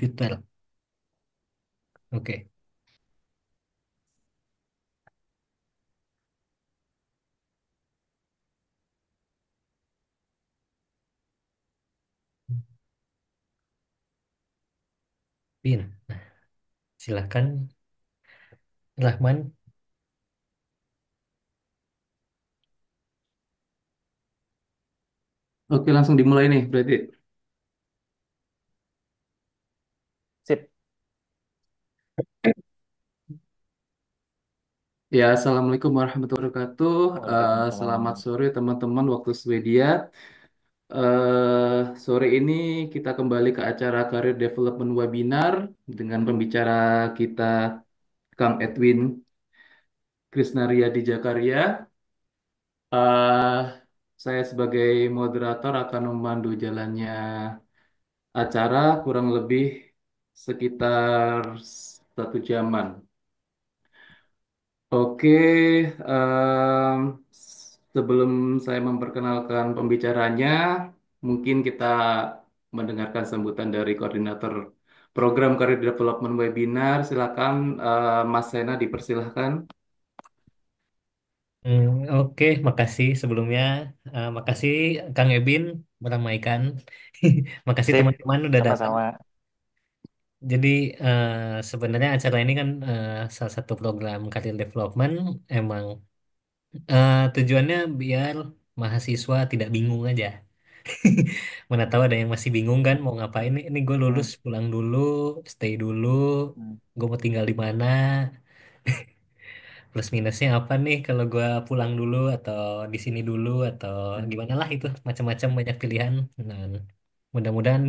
Komputer. Oke. Bin. Silahkan, Rahman. Oke, langsung dimulai nih berarti. Sip. Ya, Assalamualaikum warahmatullahi wabarakatuh. Selamat Waalaikumsalam. sore teman-teman waktu Swedia. Sore ini kita kembali ke acara Career Development Webinar dengan pembicara kita Kang Edwin Krisnaria di Jakarta. Saya sebagai moderator akan memandu jalannya acara kurang lebih sekitar 1 jaman. Oke, em, sebelum saya memperkenalkan pembicaranya, mungkin kita mendengarkan sambutan dari koordinator program Career Development Webinar. Silakan, Mas Sena, dipersilahkan. Oke, makasih sebelumnya. Makasih Kang Ebin meramaikan. Makasih Sip. teman-teman udah datang. Sama-sama. Jadi eh, sebenarnya acara ini kan salah satu program career development. Emang tujuannya biar mahasiswa tidak bingung aja. Mana tahu ada yang masih bingung kan mau ngapain nih? Ini gue lulus Hmm. pulang dulu, stay dulu, Hmm. gue mau tinggal di mana, plus minusnya apa nih kalau gue pulang dulu atau di sini dulu atau Hmm. gimana lah itu macam-macam banyak pilihan. Nah, mudah-mudahan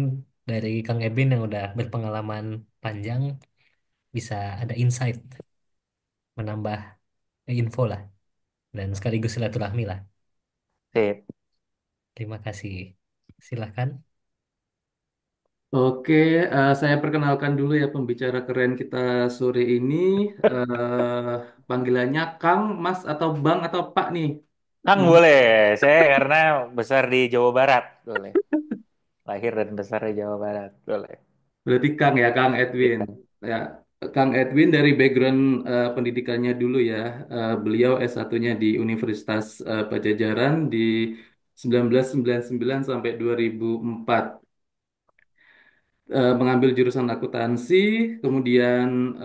dari Kang Ebin yang udah berpengalaman panjang bisa ada insight, menambah info lah dan sekaligus silaturahmi lah. Sip. Terima kasih. Silahkan. Oke, saya perkenalkan dulu ya pembicara keren kita sore ini. Panggilannya Kang, Mas, atau Bang, atau Pak nih. Kang Mas. boleh. Saya karena besar di Jawa Barat. Boleh. Lahir dan besar di Jawa Barat. Boleh. Berarti Kang ya, Kang Edwin. Kita. Ya, Kang Edwin dari background pendidikannya dulu ya. Beliau S1-nya di Universitas Pajajaran di 1999 sampai 2004. Mengambil jurusan akuntansi, kemudian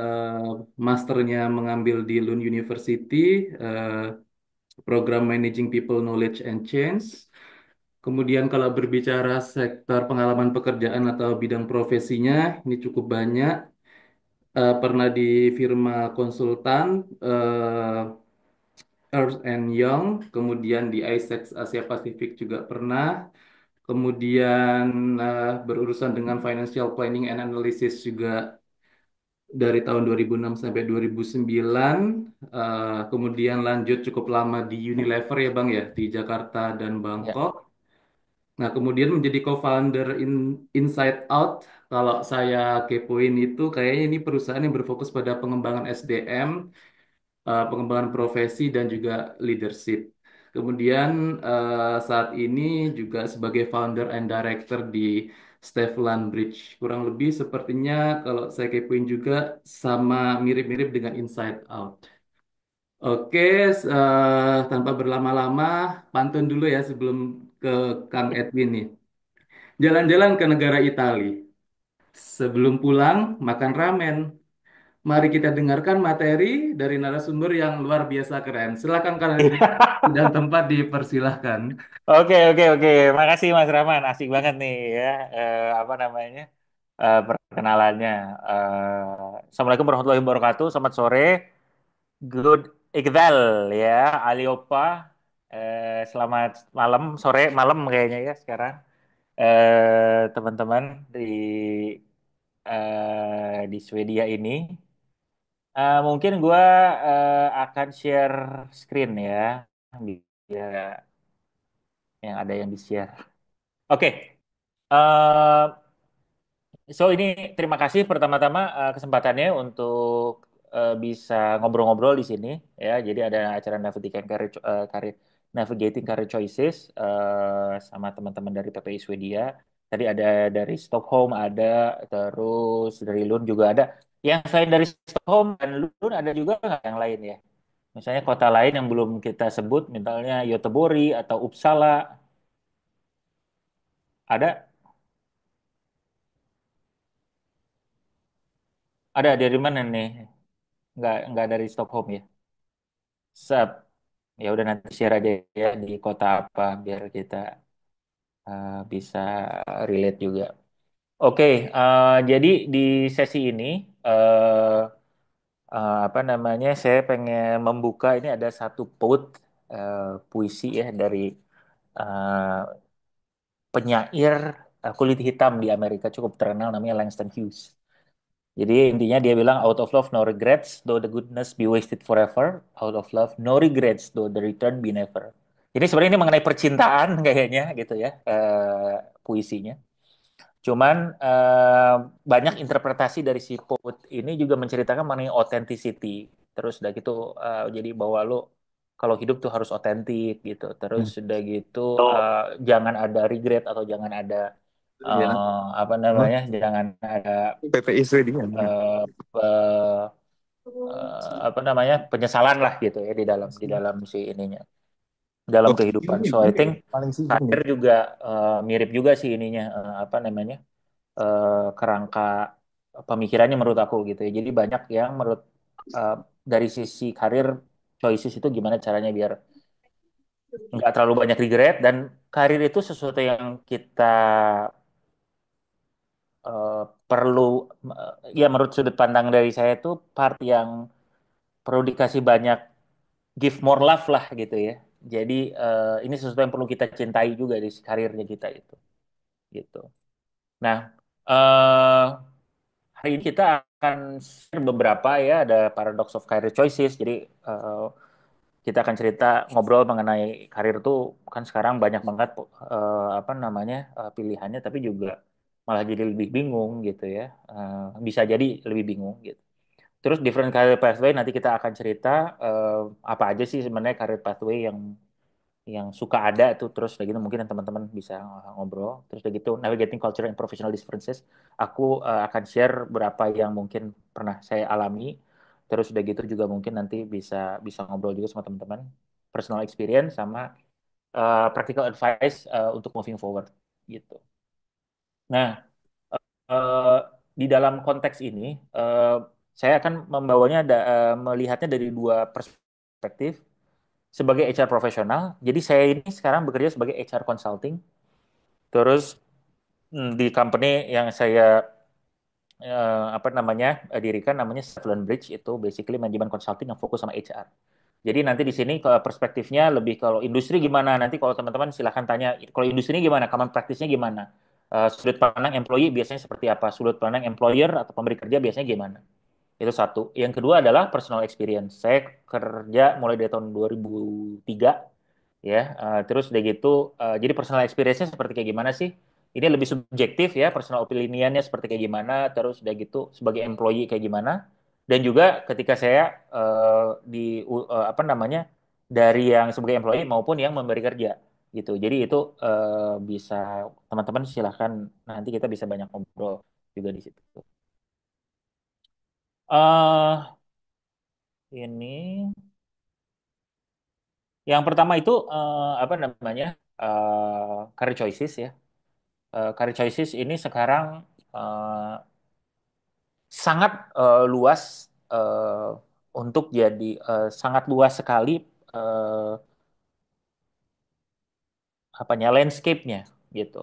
masternya mengambil di Lund University, eh, program Managing People Knowledge and Change. Kemudian kalau berbicara sektor pengalaman pekerjaan atau bidang profesinya, ini cukup banyak. Pernah di firma konsultan, Ernst and Young, kemudian di ISEX Asia Pasifik juga pernah, kemudian berurusan dengan financial planning and analysis juga dari tahun 2006 sampai 2009. Kemudian lanjut cukup lama di Unilever ya Bang ya, di Jakarta dan Ya. Bangkok. Nah, kemudian menjadi co-founder Inside Out. Kalau saya kepoin itu kayaknya ini perusahaan yang berfokus pada pengembangan SDM, pengembangan profesi dan juga leadership. Kemudian saat ini juga sebagai founder and director di Stefan Bridge. Kurang lebih sepertinya kalau saya kepoin juga sama mirip-mirip dengan Inside Out. Oke, tanpa berlama-lama, pantun dulu ya sebelum ke Kang Edwin nih. Jalan-jalan ke negara Italia. Sebelum pulang, makan ramen. Mari kita dengarkan materi dari narasumber yang luar biasa keren. Silakan Kang Edwin dan tempat dipersilahkan. Oke, oke, oke. Makasih Mas Rahman. Asik banget nih ya. Apa namanya? Perkenalannya. Assalamualaikum warahmatullahi wabarakatuh. Selamat sore. Good Iqbal ya, Aliopa. Selamat malam, sore, malam kayaknya ya sekarang. Teman-teman di Swedia ini. Mungkin gue akan share screen ya, biar yang ada yang di-share. Oke, eh, so ini terima kasih pertama-tama kesempatannya untuk bisa ngobrol-ngobrol di sini ya. Jadi ada acara Navigating Career Choices sama teman-teman dari PPI Swedia. Tadi ada dari Stockholm ada, terus dari Lund juga ada. Yang selain dari Stockholm dan Lund ada juga nggak yang lain ya? Misalnya kota lain yang belum kita sebut, misalnya Göteborg atau Uppsala, ada? Ada dari mana nih? Nggak dari Stockholm ya? Sep. Ya udah nanti share aja ya di kota apa biar kita bisa relate juga. Oke, jadi di sesi ini eh, apa namanya? Saya pengen membuka ini ada satu quote puisi ya dari eh, penyair kulit hitam di Amerika cukup terkenal namanya Langston Hughes. Jadi intinya dia bilang out of love no regrets, though the goodness be wasted forever. Out of love no regrets, though the return be never. Jadi sebenarnya ini mengenai percintaan kayaknya gitu ya puisinya. Cuman banyak interpretasi dari si quote ini juga menceritakan mengenai authenticity. Terus udah gitu jadi bahwa lo kalau hidup tuh harus otentik gitu. Terus Hmm. udah gitu Oh, jangan ada regret atau jangan ada ya. apa Apa? namanya jangan ada PPI Sweden. eh, eh, apa namanya penyesalan lah gitu ya di dalam si ininya dalam Oh, kehidupan. So I think paling karir sibuk. juga mirip juga sih ininya apa namanya kerangka pemikirannya menurut aku gitu ya. Jadi banyak yang menurut eh, dari sisi karir choices itu gimana caranya biar nggak terlalu banyak regret dan karir itu sesuatu yang kita eh, perlu ya menurut sudut pandang dari saya itu part yang perlu dikasih banyak give more love lah gitu ya. Jadi ini sesuatu yang perlu kita cintai juga di karirnya kita itu gitu. Nah, eh hari ini kita akan share beberapa ya, ada paradox of career choices. Jadi eh, kita akan cerita ngobrol mengenai karir tuh kan sekarang banyak banget apa namanya pilihannya, tapi juga malah jadi lebih bingung gitu ya. Bisa jadi lebih bingung gitu. Terus different career pathway nanti kita akan cerita eh, apa aja sih sebenarnya career pathway yang suka ada tuh terus kayak gitu mungkin teman-teman bisa ngobrol terus kayak gitu navigating culture and professional differences aku akan share berapa yang mungkin pernah saya alami terus udah gitu juga mungkin nanti bisa bisa ngobrol juga sama teman-teman personal experience sama practical advice untuk moving forward gitu. Nah, eh, di dalam konteks ini eh, saya akan membawanya melihatnya dari dua perspektif sebagai HR profesional. Jadi saya ini sekarang bekerja sebagai HR consulting. Terus di company yang saya apa namanya dirikan namanya Stephen Bridge itu basically manajemen consulting yang fokus sama HR. Jadi nanti di sini ke perspektifnya lebih kalau industri gimana. Nanti kalau teman-teman silahkan tanya kalau industri gimana, common practice-nya gimana. Sudut pandang employee biasanya seperti apa, sudut pandang employer atau pemberi kerja biasanya gimana. Itu satu. Yang kedua adalah personal experience. Saya kerja mulai dari tahun 2003 ya. Terus udah gitu, jadi personal experience-nya seperti kayak gimana sih? Ini lebih subjektif ya, personal opinion-nya seperti kayak gimana, terus udah gitu sebagai employee kayak gimana. Dan juga ketika saya apa namanya dari yang sebagai employee maupun yang memberi kerja gitu. Jadi itu bisa teman-teman silahkan nanti kita bisa banyak ngobrol juga di situ. eh ini yang pertama itu apa namanya career choices ya. Career choices ini sekarang eh, sangat luas untuk jadi sangat luas sekali eh, apanya landscape-nya gitu.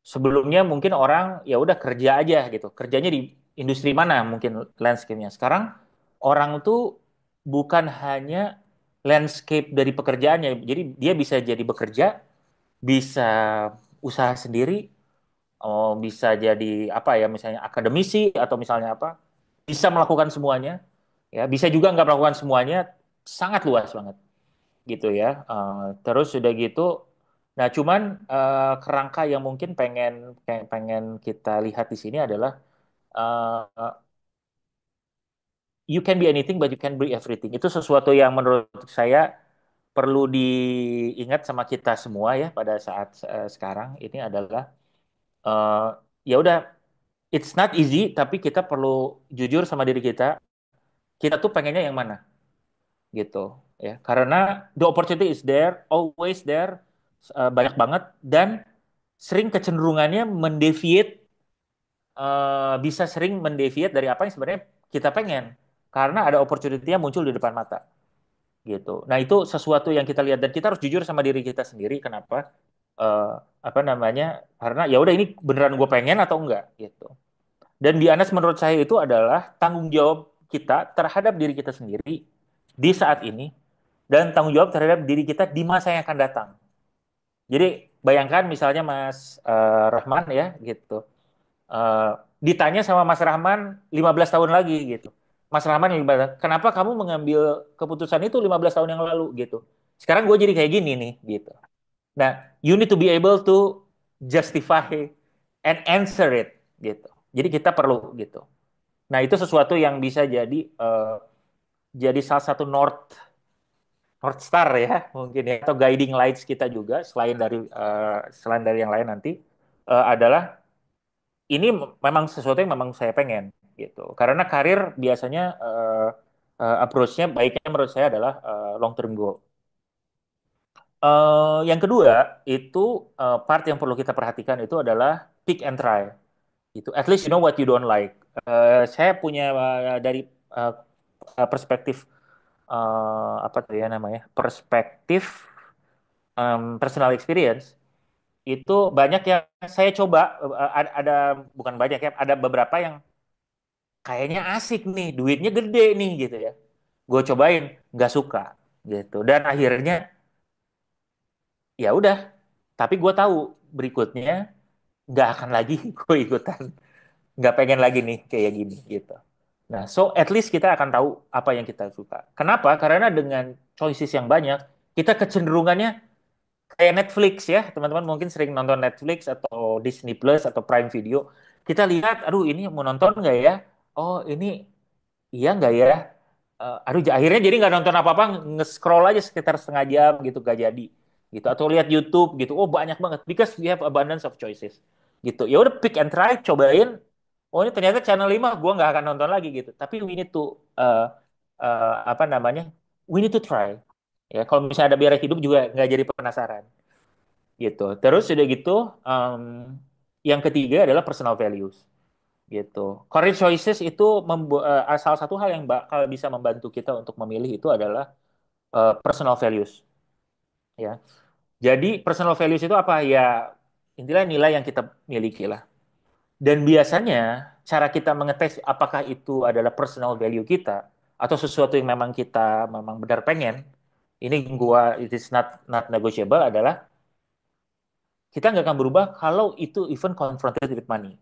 Sebelumnya mungkin orang ya udah kerja aja gitu. Kerjanya di industri mana mungkin landscape-nya. Sekarang orang tuh bukan hanya landscape dari pekerjaannya. Jadi dia bisa jadi bekerja, bisa usaha sendiri, bisa jadi apa ya misalnya akademisi atau misalnya apa bisa melakukan semuanya ya bisa juga nggak melakukan semuanya sangat luas banget gitu ya. Terus sudah gitu nah cuman kerangka yang mungkin pengen kita lihat di sini adalah uh, you can be anything but you can be everything itu sesuatu yang menurut saya perlu diingat sama kita semua ya pada saat sekarang ini adalah Eh, ya udah, it's not easy, tapi kita perlu jujur sama diri kita. Kita tuh pengennya yang mana, gitu ya. Karena the opportunity is there, always there, banyak banget, dan sering kecenderungannya mendeviate, bisa sering mendeviate dari apa yang sebenarnya kita pengen. Karena ada opportunity yang muncul di depan mata, gitu. Nah, itu sesuatu yang kita lihat dan kita harus jujur sama diri kita sendiri. Kenapa? Eh, apa namanya? Karena ya udah, ini beneran gue pengen atau enggak, gitu. Dan biasanya menurut saya itu adalah tanggung jawab kita terhadap diri kita sendiri di saat ini dan tanggung jawab terhadap diri kita di masa yang akan datang. Jadi bayangkan misalnya Mas Rahman ya gitu. Eh, Ditanya sama Mas Rahman 15 tahun lagi gitu. Mas Rahman 15, kenapa kamu mengambil keputusan itu 15 tahun yang lalu gitu. Sekarang gue jadi kayak gini nih gitu. Nah, you need to be able to justify and answer it gitu. Jadi kita perlu gitu. Nah, itu sesuatu yang bisa jadi salah satu North Star ya mungkin ya, atau guiding lights kita juga selain dari yang lain nanti, adalah ini memang sesuatu yang memang saya pengen gitu. Karena karir biasanya, approach-nya baiknya menurut saya adalah long term goal. Yang kedua itu, part yang perlu kita perhatikan itu adalah pick and try. Itu at least you know what you don't like. Saya punya, dari uh, perspektif, apa tuh ya namanya, perspektif, personal experience, itu banyak yang saya coba, ada bukan banyak ya, ada beberapa yang kayaknya asik nih, duitnya gede nih gitu ya. Gue cobain, nggak suka gitu. Dan akhirnya ya udah. Tapi gue tahu berikutnya nggak akan lagi gue ikutan. Nggak pengen lagi nih kayak gini gitu. Nah, so at least kita akan tahu apa yang kita suka. Kenapa? Karena dengan choices yang banyak, kita kecenderungannya kayak Netflix ya. Teman-teman mungkin sering nonton Netflix atau Disney Plus atau Prime Video. Kita lihat, aduh ini mau nonton nggak ya? Oh ini iya nggak ya? Aduh, akhirnya jadi nggak nonton apa-apa, nge-scroll aja sekitar setengah jam gitu, gak jadi gitu. Atau lihat YouTube gitu, oh banyak banget, because we have abundance of choices gitu. Ya udah, pick and try, cobain. Oh ini ternyata channel 5 gue nggak akan nonton lagi gitu. Tapi we need to, apa namanya, we need to try. Ya kalau misalnya ada biara hidup juga nggak jadi penasaran gitu. Terus udah gitu, um, yang ketiga adalah personal values gitu. Career choices itu salah satu hal yang bakal bisa membantu kita untuk memilih itu adalah personal values ya. Jadi personal values itu apa ya? Intinya nilai yang kita miliki lah. Dan biasanya cara kita mengetes apakah itu adalah personal value kita atau sesuatu yang memang kita memang benar pengen, ini it is not negotiable, adalah kita nggak akan berubah kalau itu even confronted with money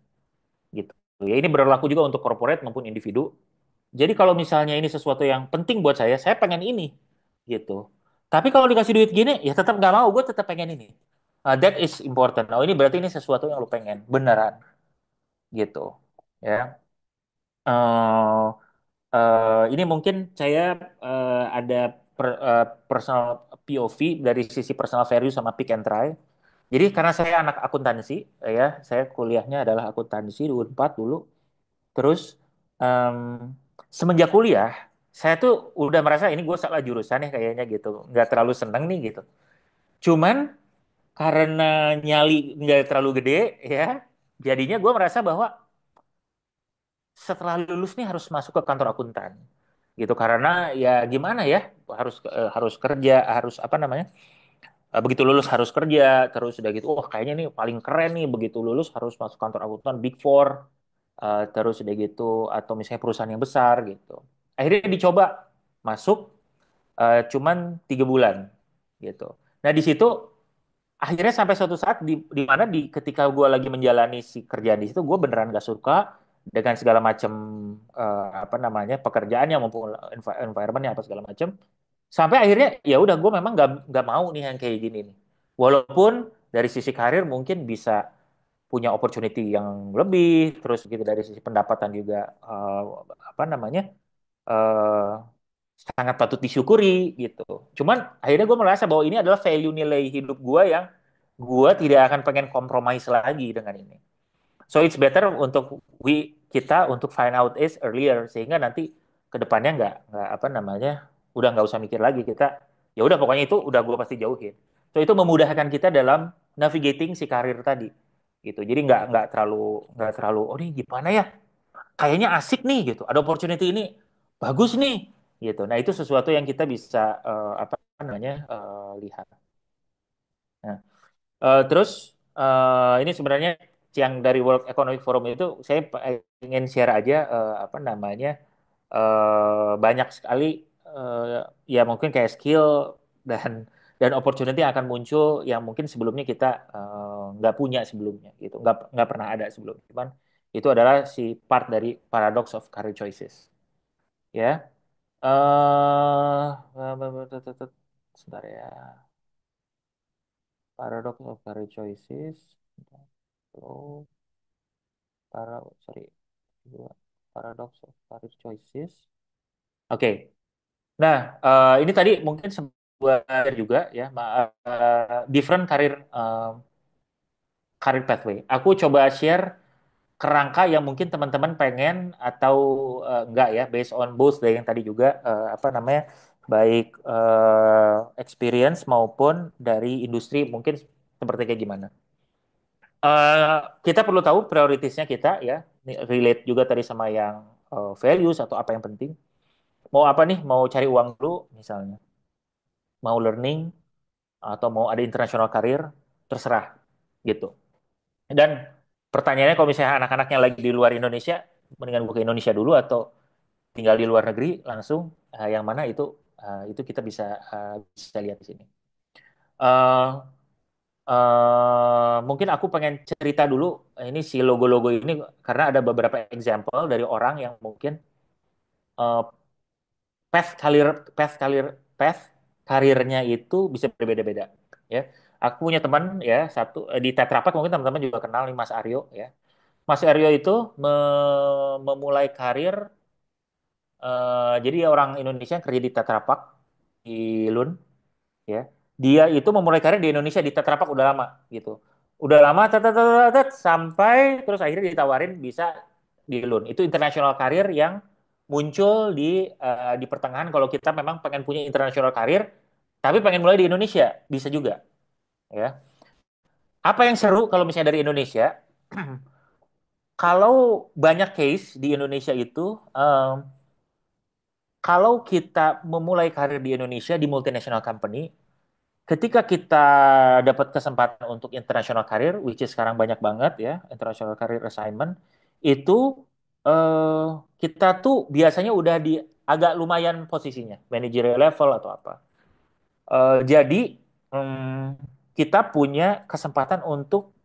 gitu. Ya ini berlaku juga untuk corporate maupun individu. Jadi kalau misalnya ini sesuatu yang penting buat saya pengen ini gitu. Tapi kalau dikasih duit gini, ya tetap nggak mau, gue tetap pengen ini. That is important. Oh ini berarti ini sesuatu yang lu pengen, beneran gitu. Ya. Eh, ini mungkin saya, ada personal POV dari sisi personal value sama pick and try. Jadi karena saya anak akuntansi, ya, saya kuliahnya adalah akuntansi di Unpad dulu. Terus, em, semenjak kuliah, saya tuh udah merasa ini gue salah jurusan ya kayaknya gitu. Nggak terlalu seneng nih gitu. Cuman karena nyali nggak terlalu gede ya, jadinya gue merasa bahwa setelah lulus nih harus masuk ke kantor akuntan gitu. Karena ya gimana ya, harus kerja, harus apa namanya, begitu lulus harus kerja, terus udah gitu, oh kayaknya nih paling keren nih begitu lulus harus masuk kantor akuntan Big Four. Terus udah gitu, atau misalnya perusahaan yang besar gitu. Akhirnya dicoba masuk, cuman 3 bulan gitu. Nah di situ akhirnya sampai suatu saat di mana ketika gue lagi menjalani si kerjaan di situ, gue beneran gak suka dengan segala macam, apa namanya, pekerjaannya maupun environmentnya apa segala macam. Sampai akhirnya ya udah, gue memang nggak mau nih yang kayak gini nih. Walaupun dari sisi karir mungkin bisa punya opportunity yang lebih, terus gitu dari sisi pendapatan juga, apa namanya, eh, sangat patut disyukuri gitu. Cuman akhirnya gue merasa bahwa ini adalah value nilai hidup gue yang gue tidak akan pengen kompromis lagi dengan ini. So it's better untuk kita untuk find out is earlier sehingga nanti ke depannya nggak apa namanya udah nggak usah mikir lagi kita ya udah pokoknya itu udah gue pasti jauhin. So itu memudahkan kita dalam navigating si karir tadi gitu. Jadi nggak terlalu oh ini gimana ya kayaknya asik nih gitu ada opportunity ini bagus nih gitu. Nah itu sesuatu yang kita bisa apa namanya lihat. Nah, terus ini sebenarnya yang dari World Economic Forum itu saya ingin share aja apa namanya banyak sekali ya mungkin kayak skill dan opportunity yang akan muncul yang mungkin sebelumnya kita nggak punya sebelumnya gitu nggak pernah ada sebelumnya. Cuman itu adalah si part dari paradox of career choices ya. Sebentar ya. Paradox of career choices. Oh, sorry. Paradox of career choices. Oke. Nah, ini tadi mungkin sebuah juga ya, different career pathway. Aku coba share kerangka yang mungkin teman-teman pengen atau enggak ya, based on both dari yang tadi juga apa namanya, baik experience maupun dari industri mungkin seperti kayak gimana. Kita perlu tahu prioritasnya kita ya, ini relate juga tadi sama yang values atau apa yang penting. Mau apa nih? Mau cari uang dulu misalnya, mau learning atau mau ada international career, terserah gitu. Dan pertanyaannya kalau misalnya anak-anak yang lagi di luar Indonesia, mendingan gue ke Indonesia dulu atau tinggal di luar negeri langsung, yang mana itu kita bisa lihat di sini. Uh, Mungkin aku pengen cerita dulu ini si logo-logo ini karena ada beberapa example dari orang yang mungkin uh, path karir path karir path karirnya itu bisa berbeda-beda ya. Aku punya teman ya satu di Tetra Pak mungkin teman-teman juga kenal nih Mas Aryo ya. Mas Aryo itu memulai karir jadi dia orang Indonesia yang kerja di Tetra Pak di Lund ya. Dia itu memulai karir di Indonesia di Tetra Pak udah lama gitu. Udah lama sampai terus akhirnya ditawarin bisa di Lund. Itu international karir yang muncul di pertengahan kalau kita memang pengen punya international karir tapi pengen mulai di Indonesia bisa juga ya. Apa yang seru kalau misalnya dari Indonesia kalau banyak case di Indonesia itu kalau kita memulai karir di Indonesia di multinational company ketika kita dapat kesempatan untuk international career, which is sekarang banyak banget ya, international career assignment, itu eh, kita tuh biasanya udah di agak lumayan posisinya, managerial level atau apa. Jadi kita punya kesempatan untuk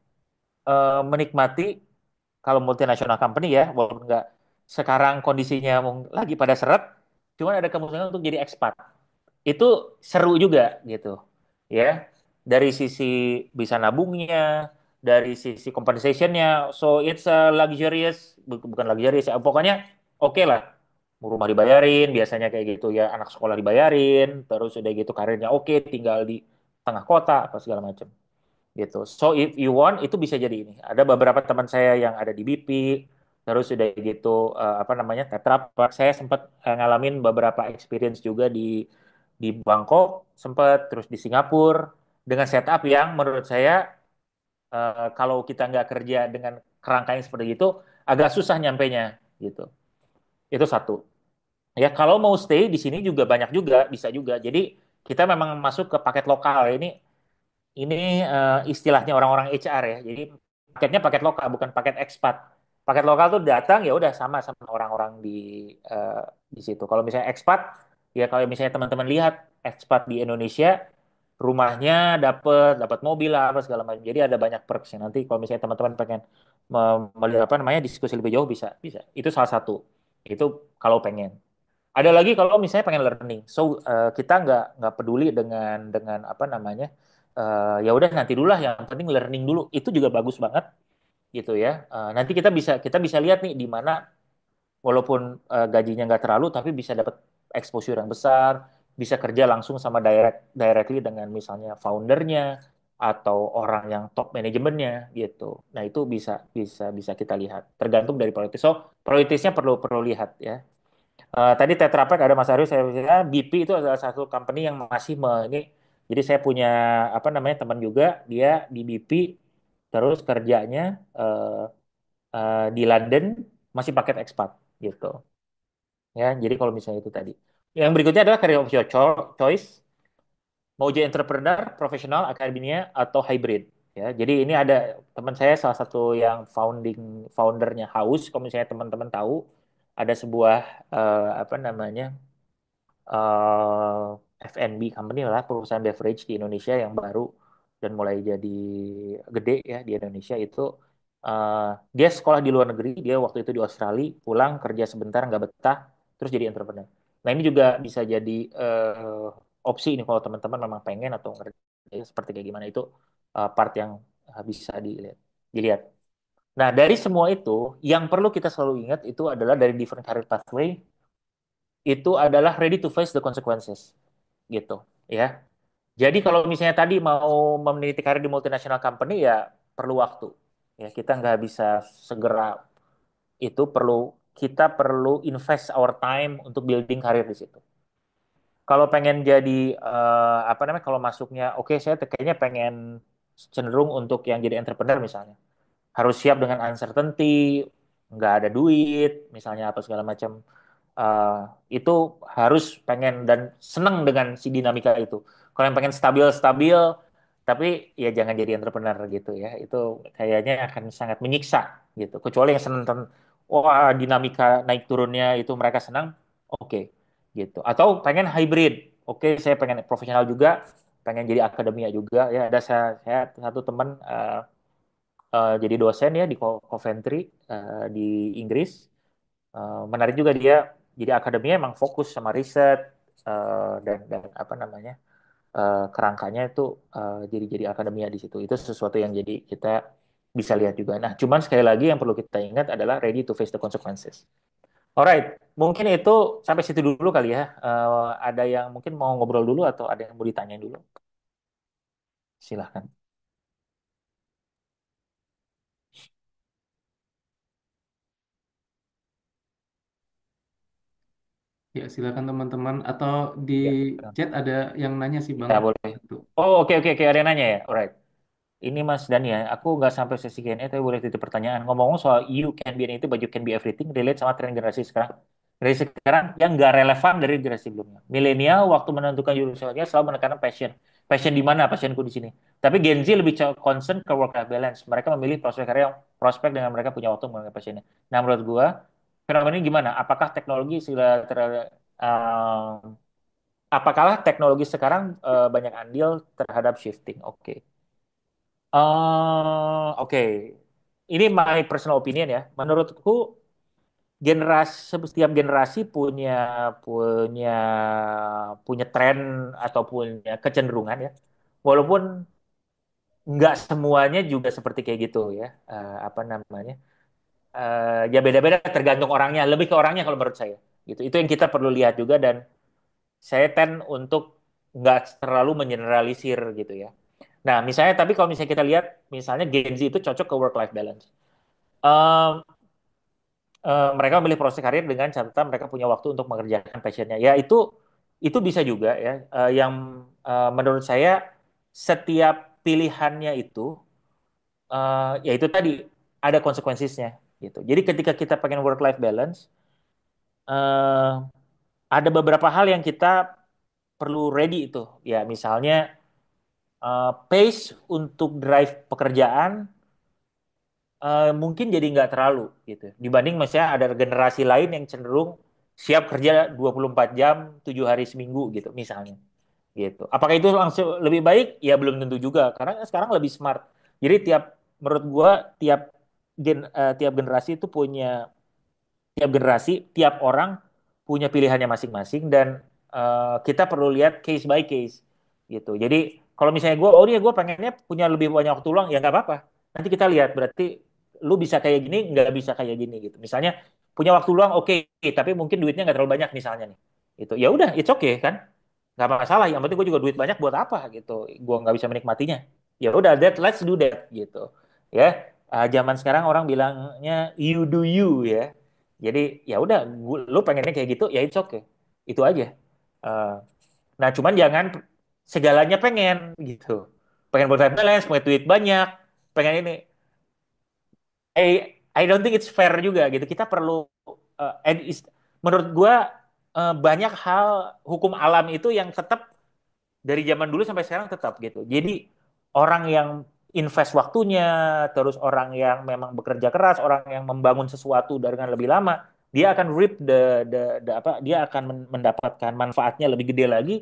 menikmati kalau multinational company ya, walaupun nggak sekarang kondisinya lagi pada seret, cuman ada kemungkinan untuk jadi expat itu seru juga gitu ya dari sisi bisa nabungnya dari sisi compensationnya so it's a luxurious bukan luxurious ya pokoknya oke lah rumah dibayarin biasanya kayak gitu ya anak sekolah dibayarin terus udah gitu karirnya oke tinggal di tengah kota apa segala macam gitu. So if you want itu bisa jadi ini. Ada beberapa teman saya yang ada di BP, terus udah gitu apa namanya Tetra Pak. Saya sempat ngalamin beberapa experience juga di Bangkok, sempat terus di Singapura dengan setup yang menurut saya kalau kita nggak kerja dengan kerangka yang seperti itu agak susah nyampainya gitu. Itu satu. Ya kalau mau stay di sini juga banyak juga bisa juga. Jadi kita memang masuk ke paket lokal. Ini istilahnya orang-orang HR ya. Jadi paketnya paket lokal, bukan paket ekspat. Paket lokal tuh datang ya udah sama sama orang-orang eh, di situ. Kalau misalnya ekspat, ya kalau misalnya teman-teman lihat ekspat di Indonesia, rumahnya dapat mobil lah apa segala macam. Jadi ada banyak perksnya. Nanti kalau misalnya teman-teman pengen melihat apa namanya diskusi lebih jauh bisa bisa. Itu salah satu. Itu kalau pengen. Ada lagi kalau misalnya pengen learning, so kita nggak peduli dengan apa namanya, ya udah nanti dulu lah, yang penting learning dulu. Itu juga bagus banget gitu ya. Nanti kita bisa lihat nih di mana walaupun gajinya nggak terlalu, tapi bisa dapat exposure yang besar, bisa kerja langsung sama directly dengan misalnya foundernya, atau orang yang top manajemennya gitu. Nah, itu bisa bisa bisa kita lihat. Tergantung dari prioritas. So, prioritasnya perlu perlu lihat ya. Tadi Tetra Pak ada Mas Arief, saya bilang BP itu adalah satu company yang masih ini. Jadi saya punya apa namanya teman juga, dia di BP terus kerjanya eh, di London masih paket expat gitu. Ya, jadi kalau misalnya itu tadi. Yang berikutnya adalah career of your choice, mau jadi entrepreneur, profesional, akademia atau hybrid. Ya, jadi ini ada teman saya salah satu yang foundernya Haus. Kalau misalnya teman-teman tahu, ada sebuah apa namanya F&B company lah, perusahaan beverage di Indonesia yang baru dan mulai jadi gede ya di Indonesia itu. eh, Dia sekolah di luar negeri, dia waktu itu di Australia, pulang kerja sebentar nggak betah, terus jadi entrepreneur. Nah, ini juga bisa jadi opsi ini kalau teman-teman memang pengen atau ngerti seperti kayak gimana itu, part yang bisa dilihat. Nah, dari semua itu yang perlu kita selalu ingat itu adalah dari different career pathway itu adalah ready to face the consequences gitu ya. Jadi kalau misalnya tadi mau meneliti karir di multinational company ya perlu waktu. Ya, kita nggak bisa segera itu, kita perlu invest our time untuk building karir di situ. Kalau pengen jadi apa namanya, kalau masuknya oke, saya kayaknya pengen cenderung untuk yang jadi entrepreneur misalnya, harus siap dengan uncertainty, nggak ada duit misalnya apa segala macam. Eh, itu harus pengen dan seneng dengan si dinamika itu. Kalau yang pengen stabil-stabil, tapi ya jangan jadi entrepreneur gitu ya. Itu kayaknya akan sangat menyiksa gitu. Kecuali yang seneng, wah dinamika naik turunnya itu mereka senang, oke gitu. Atau pengen hybrid, oke saya pengen profesional juga, pengen jadi akademia juga ya. Ada saya satu teman jadi dosen ya di Coventry di Inggris. Menarik juga dia jadi akademinya emang fokus sama riset dan apa namanya kerangkanya itu jadi akademia di situ. Itu sesuatu yang jadi kita bisa lihat juga. Nah, cuman sekali lagi yang perlu kita ingat adalah ready to face the consequences. Alright, mungkin itu sampai situ dulu kali ya. Ada yang mungkin mau ngobrol dulu atau ada yang mau ditanya dulu? Silahkan. Ya, silakan teman-teman. Atau di Ya, chat ada yang nanya sih Bang. ya boleh. Satu. Oh, oke oke oke, ada yang nanya ya. Alright. Ini Mas Dani ya, aku nggak sampai sesi Q&A, tapi boleh titip pertanyaan. Ngomong-ngomong soal you can be anything, but you can be everything, relate sama tren generasi sekarang. Generasi sekarang yang nggak relevan dari generasi sebelumnya. Milenial waktu menentukan jurusannya selalu menekankan passion. Passion di mana? Passionku di sini. Tapi Gen Z lebih concern ke work-life balance. Mereka memilih prospek karya yang prospek dengan mereka punya waktu mengenai passionnya. Nah, menurut gua, fenomena ini gimana? Apakah teknologi sekarang banyak andil terhadap shifting? Oke. Oke. Ini my personal opinion ya. Menurutku setiap generasi punya punya punya tren atau punya kecenderungan ya. Walaupun nggak semuanya juga seperti kayak gitu ya. Apa namanya? Ya beda-beda tergantung orangnya. Lebih ke orangnya kalau menurut saya. Gitu. Itu yang kita perlu lihat juga dan saya untuk nggak terlalu mengeneralisir gitu ya. Nah, misalnya tapi kalau misalnya kita lihat, misalnya Gen Z itu cocok ke work life balance. Em, Mereka memilih proses karir dengan catatan mereka punya waktu untuk mengerjakan passionnya. Ya itu bisa juga ya. Yang menurut saya setiap pilihannya itu ya itu tadi ada konsekuensinya gitu. Jadi ketika kita pengen work life balance, eh, ada beberapa hal yang kita perlu ready itu. Ya misalnya pace untuk drive pekerjaan mungkin jadi nggak terlalu gitu. Dibanding misalnya ada generasi lain yang cenderung siap kerja 24 jam, 7 hari seminggu gitu misalnya. Gitu. Apakah itu langsung lebih baik? Ya belum tentu juga karena sekarang lebih smart. Jadi menurut gua tiap generasi itu tiap generasi, tiap orang punya pilihannya masing-masing dan kita perlu lihat case by case gitu. Jadi kalau misalnya gue, oh dia gue pengennya punya lebih banyak waktu luang, ya nggak apa-apa. Nanti kita lihat berarti lu bisa kayak gini, nggak bisa kayak gini gitu. Misalnya punya waktu luang, oke, tapi mungkin duitnya nggak terlalu banyak misalnya nih. Itu ya udah, it's okay kan, nggak masalah. Yang penting gue juga duit banyak buat apa gitu. Gue nggak bisa menikmatinya. ya udah that let's do that gitu ya. Zaman sekarang orang bilangnya you do you ya. Jadi ya udah lu pengennya kayak gitu ya it's okay. Itu aja. Eh, nah cuman jangan segalanya pengen gitu. Pengen work life balance, pengen duit banyak, pengen ini. I don't think it's fair juga gitu. Kita perlu menurut gua banyak hal hukum alam itu yang tetap dari zaman dulu sampai sekarang tetap gitu. Jadi orang yang invest waktunya, terus orang yang memang bekerja keras, orang yang membangun sesuatu dengan lebih lama, dia akan reap dia akan mendapatkan manfaatnya lebih gede lagi.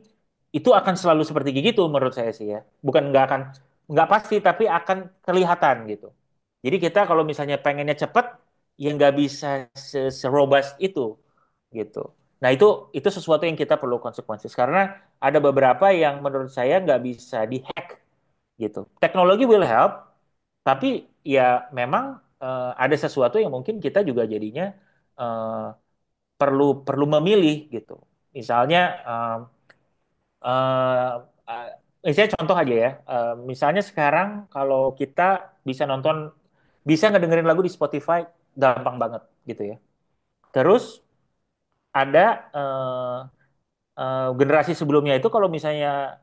Itu akan selalu seperti gitu menurut saya sih ya. Bukan nggak pasti tapi akan kelihatan gitu. Jadi kita kalau misalnya pengennya cepet, ya nggak bisa serobas itu gitu. Nah itu sesuatu yang kita perlu konsekuensi karena ada beberapa yang menurut saya nggak bisa dihack gitu. Teknologi will help, tapi ya memang ada sesuatu yang mungkin kita juga jadinya eh, perlu perlu memilih gitu. Misalnya eh, misalnya contoh aja ya, misalnya sekarang kalau kita bisa nonton, bisa ngedengerin lagu di Spotify gampang banget gitu ya. Terus ada generasi sebelumnya itu kalau misalnya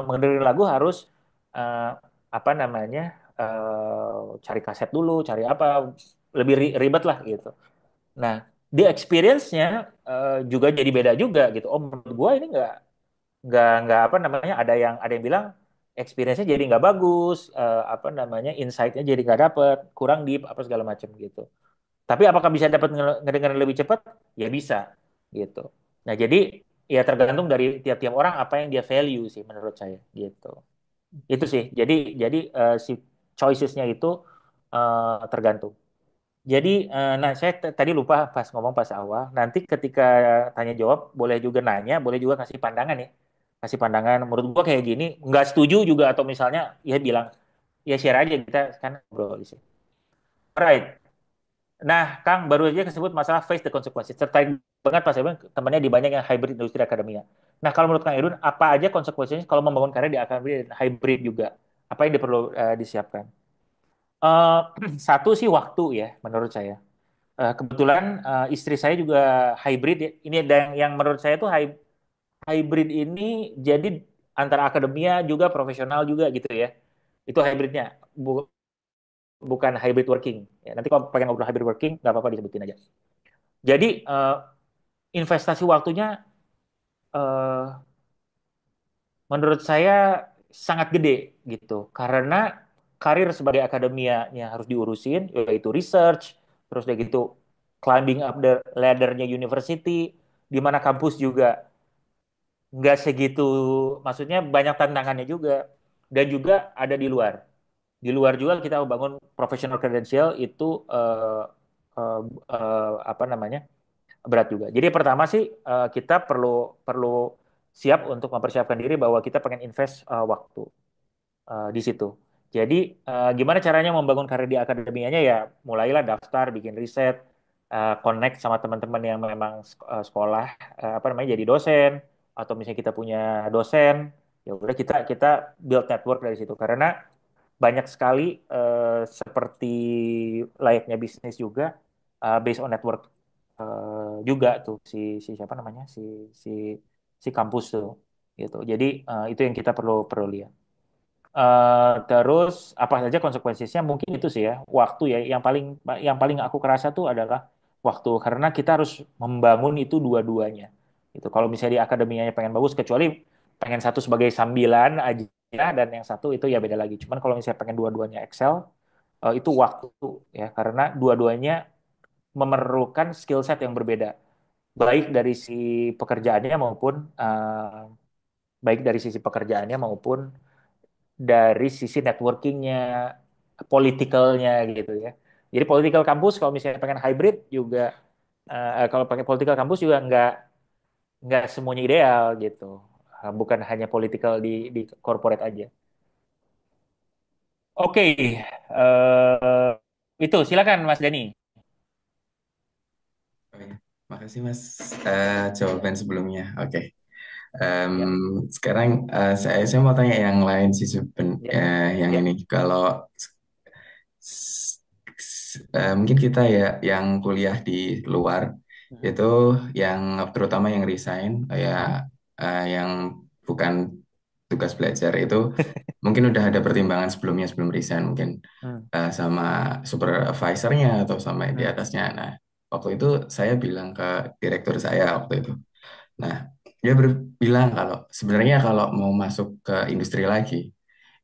mendengarkan lagu harus eh, apa namanya cari kaset dulu, cari apa lebih ribet lah gitu. Nah, di experience-nya juga jadi beda juga gitu. Oh, menurut gua ini nggak apa namanya ada yang bilang experience-nya jadi nggak bagus, apa namanya insight-nya jadi nggak dapet, kurang deep apa segala macam gitu. Tapi apakah bisa dapat ngedengerin lebih cepat? Ya bisa, gitu. Nah, jadi ya tergantung dari tiap-tiap orang apa yang dia value sih menurut saya, gitu. Itu sih. Jadi si choices-nya itu tergantung. Jadi, nah saya tadi lupa pas ngomong pas awal. Nanti ketika tanya jawab, boleh juga nanya, boleh juga kasih pandangan ya. Kasih pandangan. Menurut gua kayak gini, nggak setuju juga atau misalnya ya bilang ya share aja kita kan ngobrol di sini. Alright. Nah, Kang, baru aja kesebut masalah face the consequences. Tertarik banget Pak Eben, temannya di banyak yang hybrid industri akademia. Nah, kalau menurut Kang Edun, apa aja konsekuensinya kalau membangun karir di akademia dan hybrid juga? Apa yang perlu disiapkan? Eh, satu sih waktu ya, menurut saya. Kebetulan istri saya juga hybrid ya. Ini ada yang menurut saya tuh hybrid ini jadi antara akademia juga profesional juga gitu ya. Itu hybridnya. Bukan hybrid working. Ya, nanti kalau pengen ngobrol hybrid working, nggak apa-apa disebutin aja. Jadi investasi waktunya eh, menurut saya sangat gede gitu karena karir sebagai akademianya harus diurusin yaitu research terus udah gitu climbing up the ladder-nya university di mana kampus juga nggak segitu maksudnya banyak tantangannya juga dan juga ada di luar juga kita bangun professional credential itu eh, apa namanya berat juga. Jadi pertama sih kita perlu perlu siap untuk mempersiapkan diri bahwa kita pengen invest waktu di situ. Jadi gimana caranya membangun karir di akademianya ya mulailah daftar, bikin riset, connect sama teman-teman yang memang sekolah apa namanya jadi dosen atau misalnya kita punya dosen, ya udah kita kita build network dari situ karena banyak sekali seperti layaknya bisnis juga based on network juga tuh si siapa namanya si si kampus tuh gitu. Jadi itu yang kita perlu perlu lihat. Terus apa saja konsekuensinya mungkin itu sih ya waktu ya yang paling aku kerasa tuh adalah waktu karena kita harus membangun itu dua-duanya itu kalau misalnya di akademianya pengen bagus kecuali pengen satu sebagai sambilan aja dan yang satu itu ya beda lagi cuman kalau misalnya pengen dua-duanya excel itu waktu ya karena dua-duanya memerlukan skill set yang berbeda baik dari si pekerjaannya maupun baik dari sisi pekerjaannya maupun dari sisi networkingnya, politikalnya gitu ya. Jadi political kampus kalau misalnya pengen hybrid juga, kalau pakai political kampus juga nggak semuanya ideal gitu. Bukan hanya political di corporate aja. Oke, itu silakan Mas Dani. Oh ya, makasih Mas jawaban sebelumnya. Oke. Em, Ya, sekarang saya mau tanya yang lain sih ya, yang ya. ini kalau mungkin kita ya yang kuliah di luar Mhm, itu yang terutama yang resign ya yang bukan tugas belajar itu mungkin udah ada pertimbangan sebelumnya sebelum resign mungkin hmm, sama supervisornya atau sama yang di hmm, atasnya. Nah, waktu itu saya bilang ke direktur saya waktu itu. Nah, dia bilang kalau sebenarnya kalau mau masuk ke industri lagi,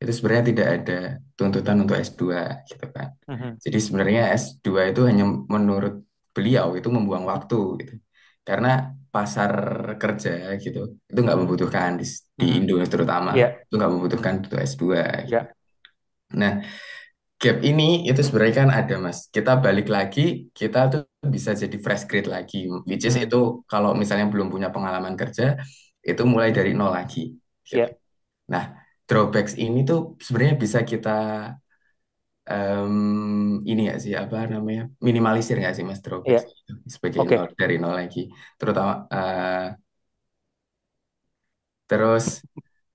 itu sebenarnya tidak ada tuntutan untuk S2 gitu kan. mhm, Jadi sebenarnya S2 itu hanya menurut beliau itu membuang waktu gitu. Karena pasar kerja gitu, itu nggak membutuhkan di mhm. Indo terutama, Ya, itu nggak membutuhkan untuk S2 gitu. ya, Nah, gap ini itu sebenarnya kan ada Mas. Kita balik lagi, kita tuh bisa jadi fresh grade lagi. Which is hmm, itu kalau misalnya belum punya pengalaman kerja, itu mulai dari nol lagi. Gitu. ya, Nah, drawbacks ini tuh sebenarnya bisa kita ini nggak sih apa namanya minimalisir nggak sih Mas drawbacks ya. itu sebagai nol Oke. dari nol lagi. Terutama terus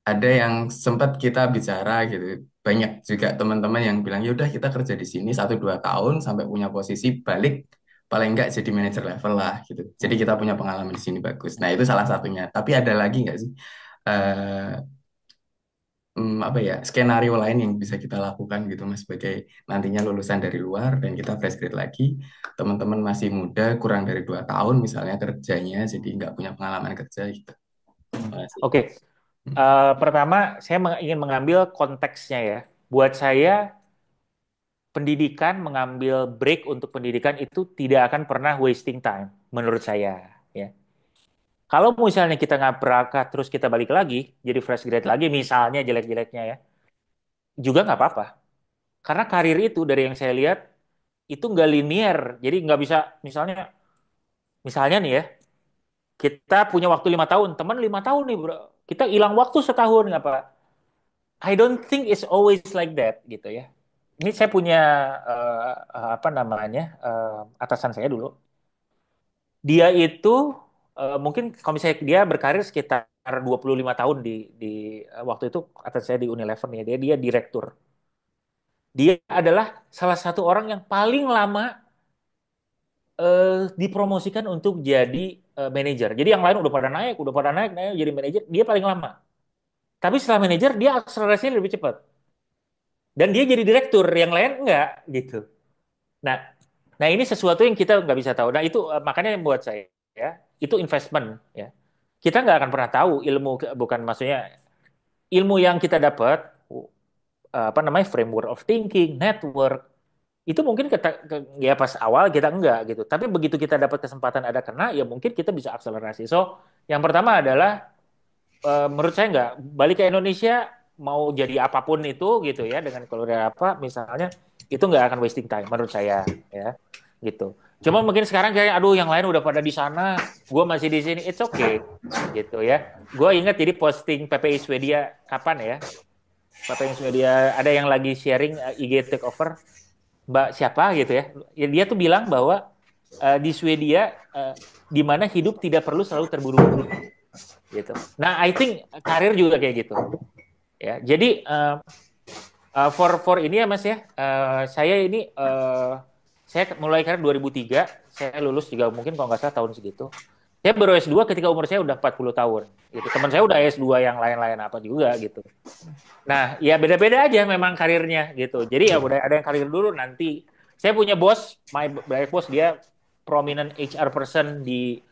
ada yang sempat kita bicara gitu. Banyak juga teman-teman yang bilang, yaudah kita kerja di sini 1-2 tahun sampai punya posisi balik paling enggak jadi manajer level lah gitu. Jadi Hmm, kita punya pengalaman di sini bagus. Nah itu salah satunya. Tapi ada lagi nggak sih eh, apa ya skenario lain yang bisa kita lakukan gitu Mas sebagai nantinya lulusan dari luar dan kita fresh grade lagi. Teman-teman masih muda kurang dari 2 tahun misalnya kerjanya jadi nggak punya pengalaman kerja gitu. hmm. Terima kasih. Oke. Hmm. Pertama, saya ingin mengambil konteksnya ya. Buat saya, pendidikan mengambil break untuk pendidikan itu tidak akan pernah wasting time, menurut saya. Ya. Kalau misalnya kita nggak berangkat terus kita balik lagi, jadi fresh grade lagi, misalnya jelek-jeleknya ya, juga nggak apa-apa. Karena karir itu dari yang saya lihat itu nggak linear. Jadi nggak bisa, misalnya nih ya, kita punya waktu 5 tahun, teman 5 tahun nih bro, kita hilang waktu setahun nggak apa? I don't think it's always like that gitu ya. Ini saya punya apa namanya atasan saya dulu. Dia itu mungkin kalau misalnya dia berkarir sekitar 25 tahun di waktu itu atas saya di Unilever nih. Dia dia direktur. Dia adalah salah satu orang yang paling lama dipromosikan untuk jadi manajer. Jadi yang lain udah pada naik, naik jadi manajer. Dia paling lama. Tapi setelah manajer dia akselerasinya lebih cepat. Dan dia jadi direktur, yang lain enggak gitu. Nah, nah ini sesuatu yang kita nggak bisa tahu. Nah itu makanya yang buat saya ya itu investment ya. Kita nggak akan pernah tahu ilmu bukan maksudnya ilmu yang kita dapat apa namanya framework of thinking, network itu mungkin ya pas awal kita enggak gitu. Tapi begitu kita dapat kesempatan ada kena ya mungkin kita bisa akselerasi. So yang pertama adalah menurut saya nggak balik ke Indonesia mau jadi apapun itu gitu ya dengan keluarga apa misalnya itu nggak akan wasting time menurut saya ya gitu. Cuma mungkin sekarang kayak aduh yang lain udah pada di sana, gue masih di sini, it's okay gitu ya. Gue ingat jadi posting PPI Swedia kapan ya? PPI Swedia ada yang lagi sharing IG takeover Mbak siapa gitu ya. Ya, dia tuh bilang bahwa di Swedia di mana hidup tidak perlu selalu terburu-buru gitu. Nah, I think karir juga kayak gitu ya. Jadi for ini ya Mas ya, saya ini saya mulai karir 2003, saya lulus juga mungkin kalau nggak salah tahun segitu. Saya baru S2 ketika umur saya udah 40 tahun. Gitu. Teman saya udah S2 yang lain-lain apa juga gitu. Nah, ya beda-beda aja memang karirnya gitu. Jadi ya udah ada yang karir dulu nanti. Saya punya bos, my direct boss dia prominent HR person di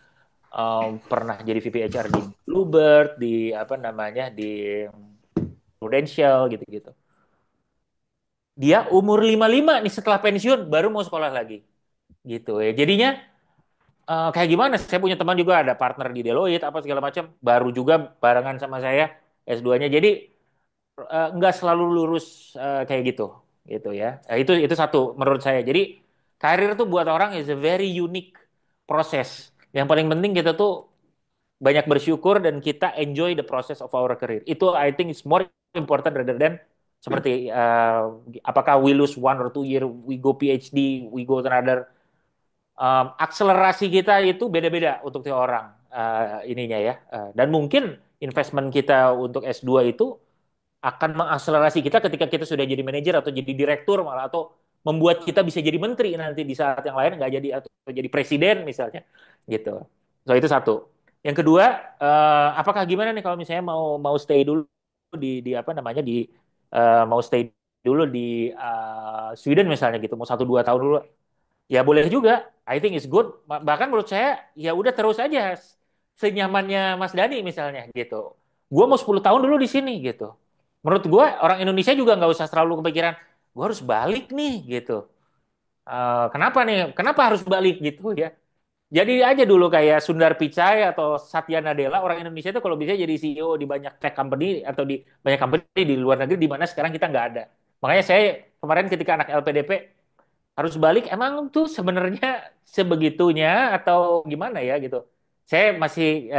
pernah jadi VP HR di Bluebird, di apa namanya di Prudential gitu-gitu. Dia umur 55 nih setelah pensiun baru mau sekolah lagi. Gitu ya. Jadinya kayak gimana? Saya punya teman juga ada partner di Deloitte apa segala macam, baru juga barengan sama saya S2-nya. Jadi nggak selalu lurus kayak gitu gitu ya. Itu satu menurut saya. Jadi karir tuh buat orang is a very unique proses. Yang paling penting kita tuh banyak bersyukur dan kita enjoy the process of our career. Itu I think is more important rather than seperti apakah we lose 1 or 2 year, we go PhD, we go to another. Akselerasi kita itu beda-beda untuk tiap orang ininya ya. Dan mungkin investment kita untuk S2 itu akan mengakselerasi kita ketika kita sudah jadi manajer atau jadi direktur malah atau membuat kita bisa jadi menteri nanti di saat yang lain nggak jadi atau jadi presiden misalnya gitu. So itu satu. Yang kedua, apakah gimana nih kalau misalnya mau mau stay dulu di apa namanya di mau stay dulu di Sweden misalnya gitu, mau 1 2 tahun dulu. Ya boleh juga. I think it's good. Bahkan menurut saya ya udah terus aja senyamannya Mas Dani misalnya gitu. Gua mau 10 tahun dulu di sini gitu. Menurut gua orang Indonesia juga nggak usah terlalu kepikiran gua harus balik nih gitu. Kenapa nih? Kenapa harus balik gitu ya? Jadi aja dulu kayak Sundar Pichai atau Satya Nadella orang Indonesia itu kalau bisa jadi CEO di banyak tech company atau di banyak company di luar negeri di mana sekarang kita nggak ada. Makanya saya kemarin ketika anak LPDP harus balik emang tuh sebenarnya sebegitunya atau gimana ya gitu. Saya masih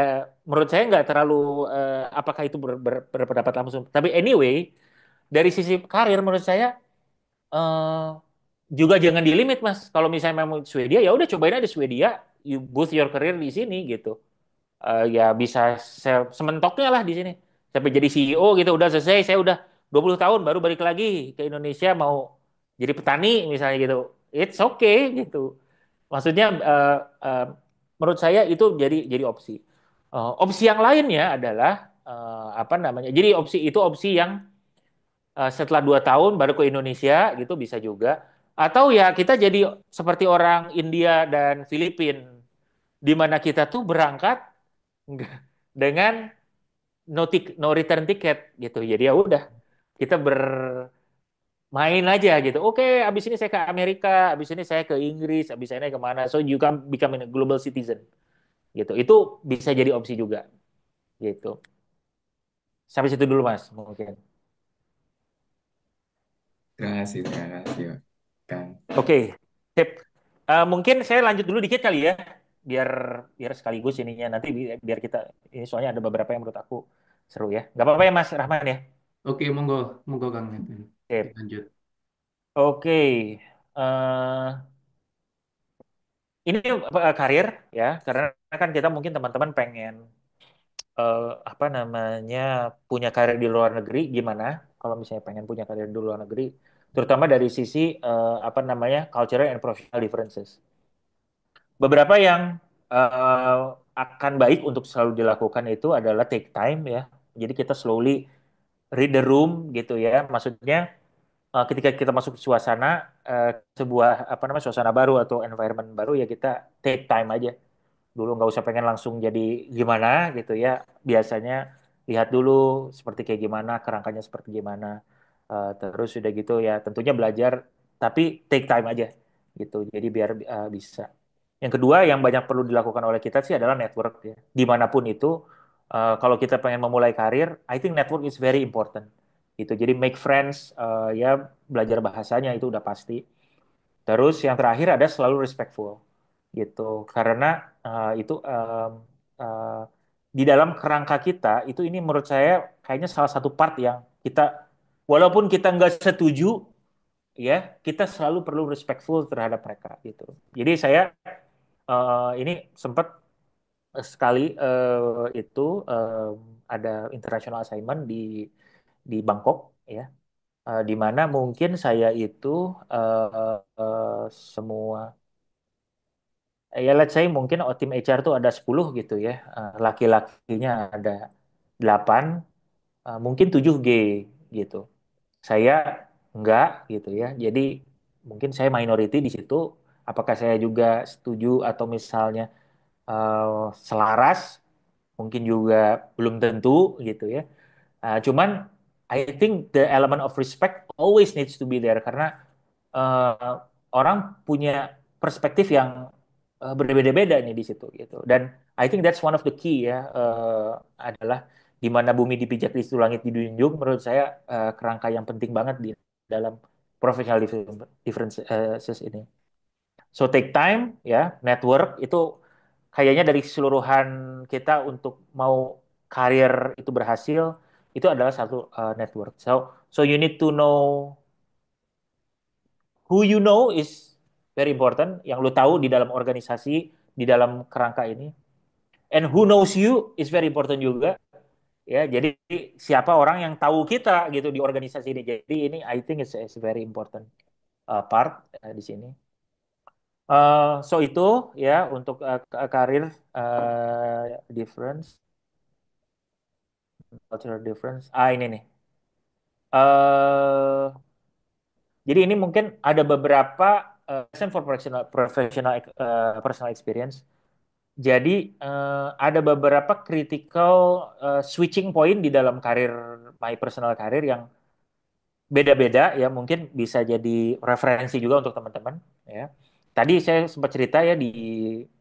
menurut saya nggak terlalu apakah itu berpendapat langsung. Tapi anyway dari sisi karir menurut saya eh, juga jangan di limit mas. Kalau misalnya mau Swedia ya udah cobain aja Swedia. You boost your career di sini gitu. Ya bisa sementoknya lah di sini. Sampai jadi CEO gitu udah selesai. Saya udah 20 tahun baru balik lagi ke Indonesia mau jadi petani misalnya gitu. It's okay gitu. Maksudnya menurut saya itu jadi opsi. Opsi yang lainnya adalah apa namanya? Jadi opsi itu opsi yang setelah 2 tahun baru ke Indonesia gitu bisa juga. Atau ya kita jadi seperti orang India dan Filipina di mana kita tuh berangkat dengan no return ticket gitu. Jadi ya udah kita bermain aja gitu. Oke, abis ini saya ke Amerika, abis ini saya ke Inggris, abis ini kemana. So you can become a global citizen gitu. Itu bisa jadi opsi juga gitu. Sampai situ dulu Mas mungkin. Terima kasih, Kang. Oke, sip. Mungkin saya lanjut dulu dikit kali ya, biar biar sekaligus ininya nanti biar kita ini soalnya ada beberapa yang menurut aku seru ya. Gak apa-apa ya Mas Rahman ya. Oke, monggo, monggo Kang. Sip. Lanjut. Oke, eh ini karir ya, karena kan kita mungkin teman-teman pengen apa namanya punya karir di luar negeri gimana? Kalau misalnya pengen punya karir di luar negeri, terutama dari sisi apa namanya cultural and professional differences. Beberapa yang akan baik untuk selalu dilakukan itu adalah take time ya. Jadi kita slowly read the room gitu ya. Maksudnya ketika kita masuk suasana sebuah apa namanya suasana baru atau environment baru ya kita take time aja dulu nggak usah pengen langsung jadi gimana gitu ya biasanya lihat dulu seperti kayak gimana kerangkanya seperti gimana. Terus sudah gitu ya tentunya belajar tapi take time aja gitu jadi biar bisa yang kedua yang banyak perlu dilakukan oleh kita sih adalah network ya dimanapun itu. Kalau kita pengen memulai karir I think network is very important gitu jadi make friends ya belajar bahasanya itu udah pasti. Terus yang terakhir ada selalu respectful gitu karena itu uh, di dalam kerangka kita itu ini menurut saya kayaknya salah satu part yang kita walaupun kita nggak setuju ya kita selalu perlu respectful terhadap mereka gitu. Jadi saya ini sempat sekali itu ada international assignment di Bangkok ya di mana mungkin saya itu semua ya let's say mungkin tim HR tuh ada 10 gitu ya. Laki-lakinya ada 8, mungkin 7 gay gitu. Saya enggak gitu ya. Jadi mungkin saya minority di situ. Apakah saya juga setuju atau misalnya selaras? Mungkin juga belum tentu gitu ya. Cuman I think the element of respect always needs to be there karena uh, orang punya perspektif yang berbeda-beda nih di situ gitu. Dan I think that's one of the key ya adalah di mana bumi dipijak di situ langit dijunjung menurut saya kerangka yang penting banget di dalam professional differences ini. So take time ya, network itu kayaknya dari keseluruhan kita untuk mau karir itu berhasil itu adalah satu network. So you need to know who you know is very important. Yang lu tahu di dalam organisasi, di dalam kerangka ini. And who knows you is very important juga. Ya, jadi siapa orang yang tahu kita gitu di organisasi ini. Jadi ini I think is very important part di sini. So itu ya untuk karir difference, cultural difference. Ini nih. eh jadi ini mungkin ada beberapa lesson for personal experience. Jadi ada beberapa critical switching point di dalam karir my personal karir yang beda-beda ya, mungkin bisa jadi referensi juga untuk teman-teman ya. Tadi saya sempat cerita ya di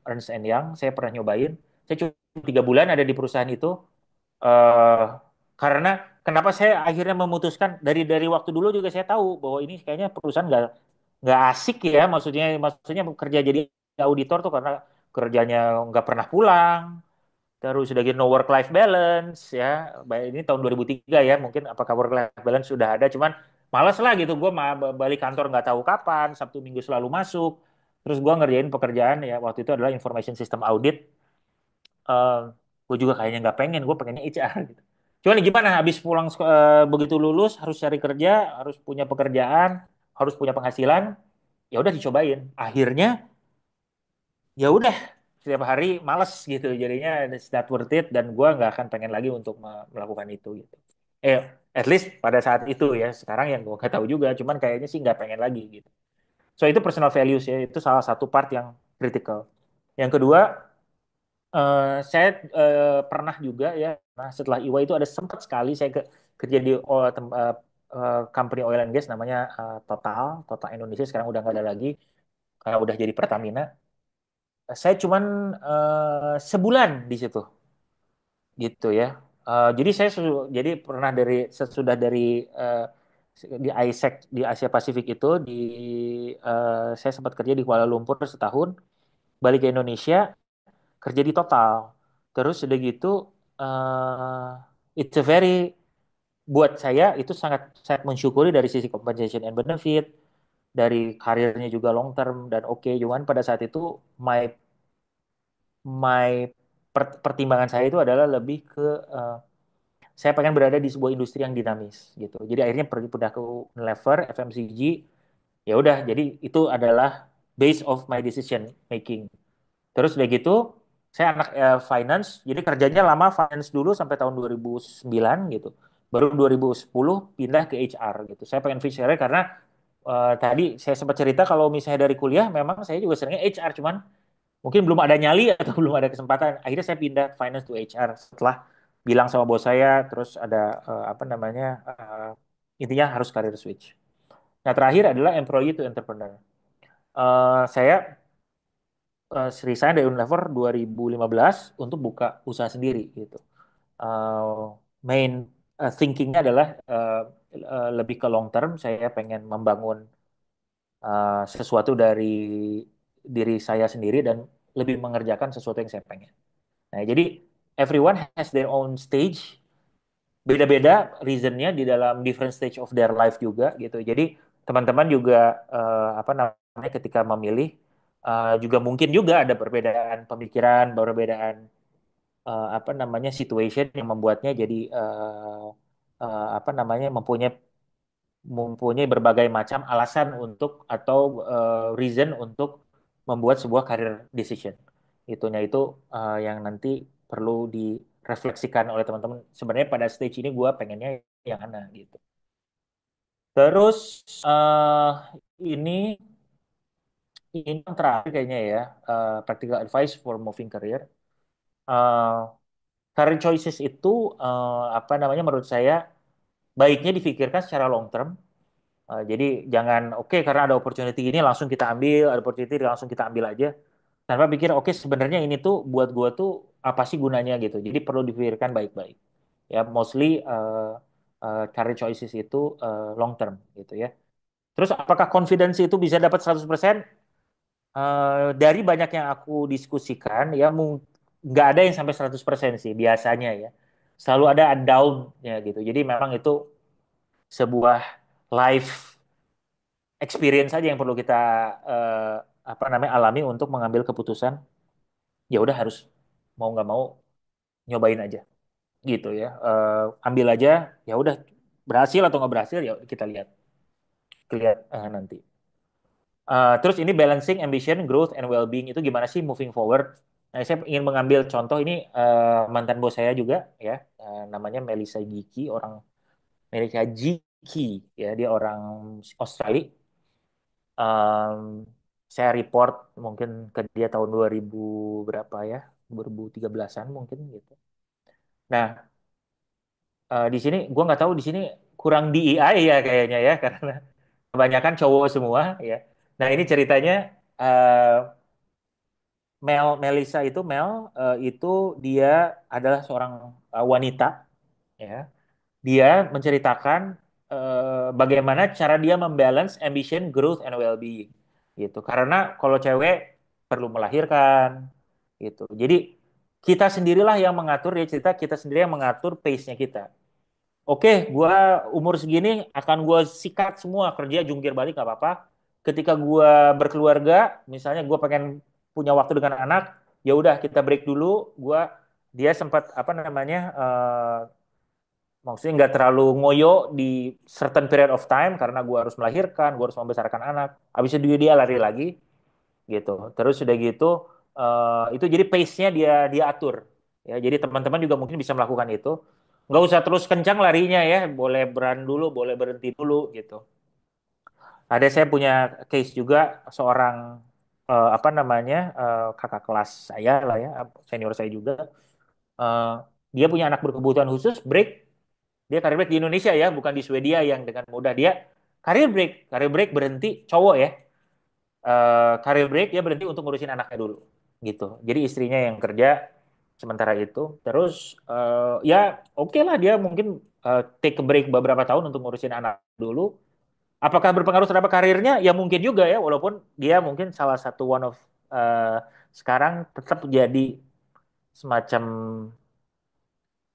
Ernst Young saya pernah nyobain. Saya cuma 3 bulan ada di perusahaan itu eh karena kenapa saya akhirnya memutuskan dari waktu dulu juga saya tahu bahwa ini kayaknya perusahaan nggak asik ya, maksudnya kerja jadi auditor tuh karena kerjanya nggak pernah pulang. Terus sudah gitu no work life balance ya. Ini tahun 2003 ya, mungkin apakah work life balance sudah ada, cuman malas lah gitu. Gue balik kantor nggak tahu kapan, Sabtu Minggu selalu masuk. Terus gue ngerjain pekerjaan ya waktu itu adalah information system audit. Eh gue juga kayaknya nggak pengen, gue pengennya HR gitu. Cuman gimana, habis pulang begitu lulus harus cari kerja, harus punya pekerjaan, harus punya penghasilan, ya udah dicobain. Akhirnya ya udah setiap hari males gitu, jadinya it's not worth it dan gue nggak akan pengen lagi untuk melakukan itu gitu. eh at least pada saat itu ya, sekarang yang gue nggak tahu juga, cuman kayaknya sih nggak pengen lagi gitu. So itu personal values ya, itu salah satu part yang critical. Yang kedua, saya pernah juga ya, nah setelah IWA itu ada sempat sekali saya kerja di company oil and gas namanya Total Total Indonesia, sekarang udah nggak ada lagi karena udah jadi Pertamina. Saya cuman sebulan di situ gitu ya. Jadi jadi pernah sesudah dari eh, di ISEC di Asia Pasifik itu saya sempat kerja di Kuala Lumpur setahun, balik ke Indonesia kerja di Total. Terus udah gitu it's a very, buat saya itu sangat sangat mensyukuri dari sisi compensation and benefit, dari karirnya juga long term dan oke. Cuman pada saat itu my my pertimbangan saya itu adalah lebih ke eh, saya pengen berada di sebuah industri yang dinamis gitu. Jadi akhirnya pergi pindah ke Unilever, FMCG. Ya udah, jadi itu adalah base of my decision making. Terus udah gitu, saya anak finance, jadi kerjanya lama finance dulu sampai tahun 2009 gitu. Baru 2010 pindah ke HR gitu. Saya pengen HR karena tadi saya sempat cerita kalau misalnya dari kuliah memang saya juga seringnya HR, cuman mungkin belum ada nyali atau belum ada kesempatan. Akhirnya saya pindah finance to HR setelah bilang sama bos saya, terus ada apa namanya, intinya harus career switch. Nah terakhir adalah employee to entrepreneur. Saya resign dari Unilever 2015 untuk buka usaha sendiri gitu. Main thinkingnya adalah lebih ke long term. Saya pengen membangun sesuatu dari diri saya sendiri dan lebih mengerjakan sesuatu yang saya pengen. Nah, jadi everyone has their own stage, beda-beda reasonnya di dalam different stage of their life juga gitu. Jadi teman-teman juga apa namanya ketika memilih juga mungkin juga ada perbedaan pemikiran, perbedaan apa namanya situation yang membuatnya jadi apa namanya mempunyai mempunyai berbagai macam alasan untuk atau reason untuk membuat sebuah career decision. Itunya itu yang nanti perlu direfleksikan oleh teman-teman. Sebenarnya pada stage ini gue pengennya yang mana gitu. Terus ini ini yang terakhir kayaknya ya, practical advice for moving career. Uh, Career choices itu apa namanya menurut saya baiknya difikirkan secara long term. Jadi jangan oke karena ada opportunity ini langsung kita ambil, ada opportunity langsung kita ambil aja. Tanpa pikir oke sebenarnya ini tuh buat gua tuh apa sih gunanya gitu. Jadi perlu dipikirkan baik-baik. Ya mostly career choices itu long term gitu ya. Terus apakah confidence itu bisa dapat 100%? Dari banyak yang aku diskusikan ya nggak ada yang sampai 100% sih biasanya ya. Selalu ada down-nya gitu. Jadi memang itu sebuah life experience saja yang perlu kita eh, apa namanya alami untuk mengambil keputusan. Ya udah harus mau nggak mau nyobain aja gitu ya. Ambil aja, ya udah berhasil atau nggak berhasil ya kita lihat, nanti. Terus ini balancing ambition, growth, and well-being itu gimana sih moving forward? Nah, saya ingin mengambil contoh ini mantan bos saya juga ya, namanya Melissa Giki, orang Melissa Giki ya, dia orang Australia. Em, saya report mungkin ke dia tahun 2000 berapa ya, 2013-an mungkin gitu. Nah, di sini gue nggak tahu di sini kurang DEI ya kayaknya ya karena kebanyakan cowok semua ya. Nah ini ceritanya eh, Melissa itu itu dia adalah seorang wanita ya. Dia menceritakan bagaimana cara dia membalance ambition, growth, and well-being gitu. Karena kalau cewek perlu melahirkan gitu. Jadi kita sendirilah yang mengatur, dia cerita kita sendiri yang mengatur pace-nya kita. Oke, gua umur segini akan gua sikat semua kerja jungkir balik nggak apa-apa. Ketika gua berkeluarga, misalnya gua pengen punya waktu dengan anak, ya udah kita break dulu. Dia sempat apa namanya, maksudnya nggak terlalu ngoyo di certain period of time karena gua harus melahirkan, gua harus membesarkan anak. Habis itu dia lari lagi gitu. Terus sudah gitu, itu jadi pace-nya dia dia atur. Ya, jadi teman-teman juga mungkin bisa melakukan itu. Nggak usah terus kencang larinya ya, boleh berhenti dulu, boleh berhenti dulu gitu. Ada saya punya case juga seorang apa namanya kakak kelas saya lah ya, senior saya juga. Eh, Dia punya anak berkebutuhan khusus, break. Dia karir break di Indonesia ya, bukan di Swedia yang dengan mudah dia karir break berhenti cowok ya, career break dia berhenti untuk ngurusin anaknya dulu gitu. Jadi istrinya yang kerja sementara itu. Terus ya oke lah dia mungkin take a break beberapa tahun untuk ngurusin anak dulu. Apakah berpengaruh terhadap karirnya? Ya mungkin juga ya, walaupun dia mungkin salah satu one of sekarang tetap jadi semacam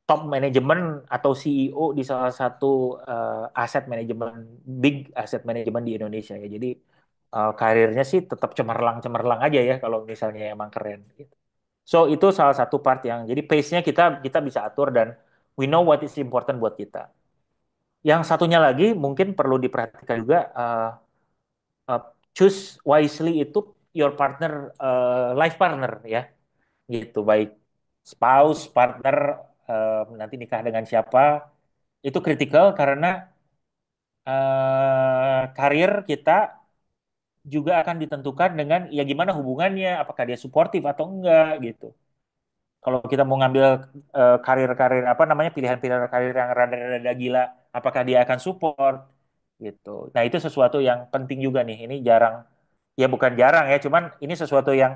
top manajemen atau CEO di salah satu aset manajemen, big aset manajemen di Indonesia ya. Jadi karirnya sih tetap cemerlang-cemerlang aja ya kalau misalnya emang keren gitu. So itu salah satu part yang jadi pace-nya kita kita bisa atur dan we know what is important buat kita. Yang satunya lagi mungkin perlu diperhatikan juga, uh, choose wisely itu your partner, life partner ya gitu, baik spouse, partner, nanti nikah dengan siapa itu kritikal karena karir kita juga akan ditentukan dengan ya gimana hubungannya, apakah dia suportif atau enggak gitu. Kalau kita mau ngambil karir-karir apa namanya pilihan-pilihan karir yang rada-rada gila, apakah dia akan support gitu. Nah, itu sesuatu yang penting juga nih. Ini jarang, ya bukan jarang ya, cuman ini sesuatu yang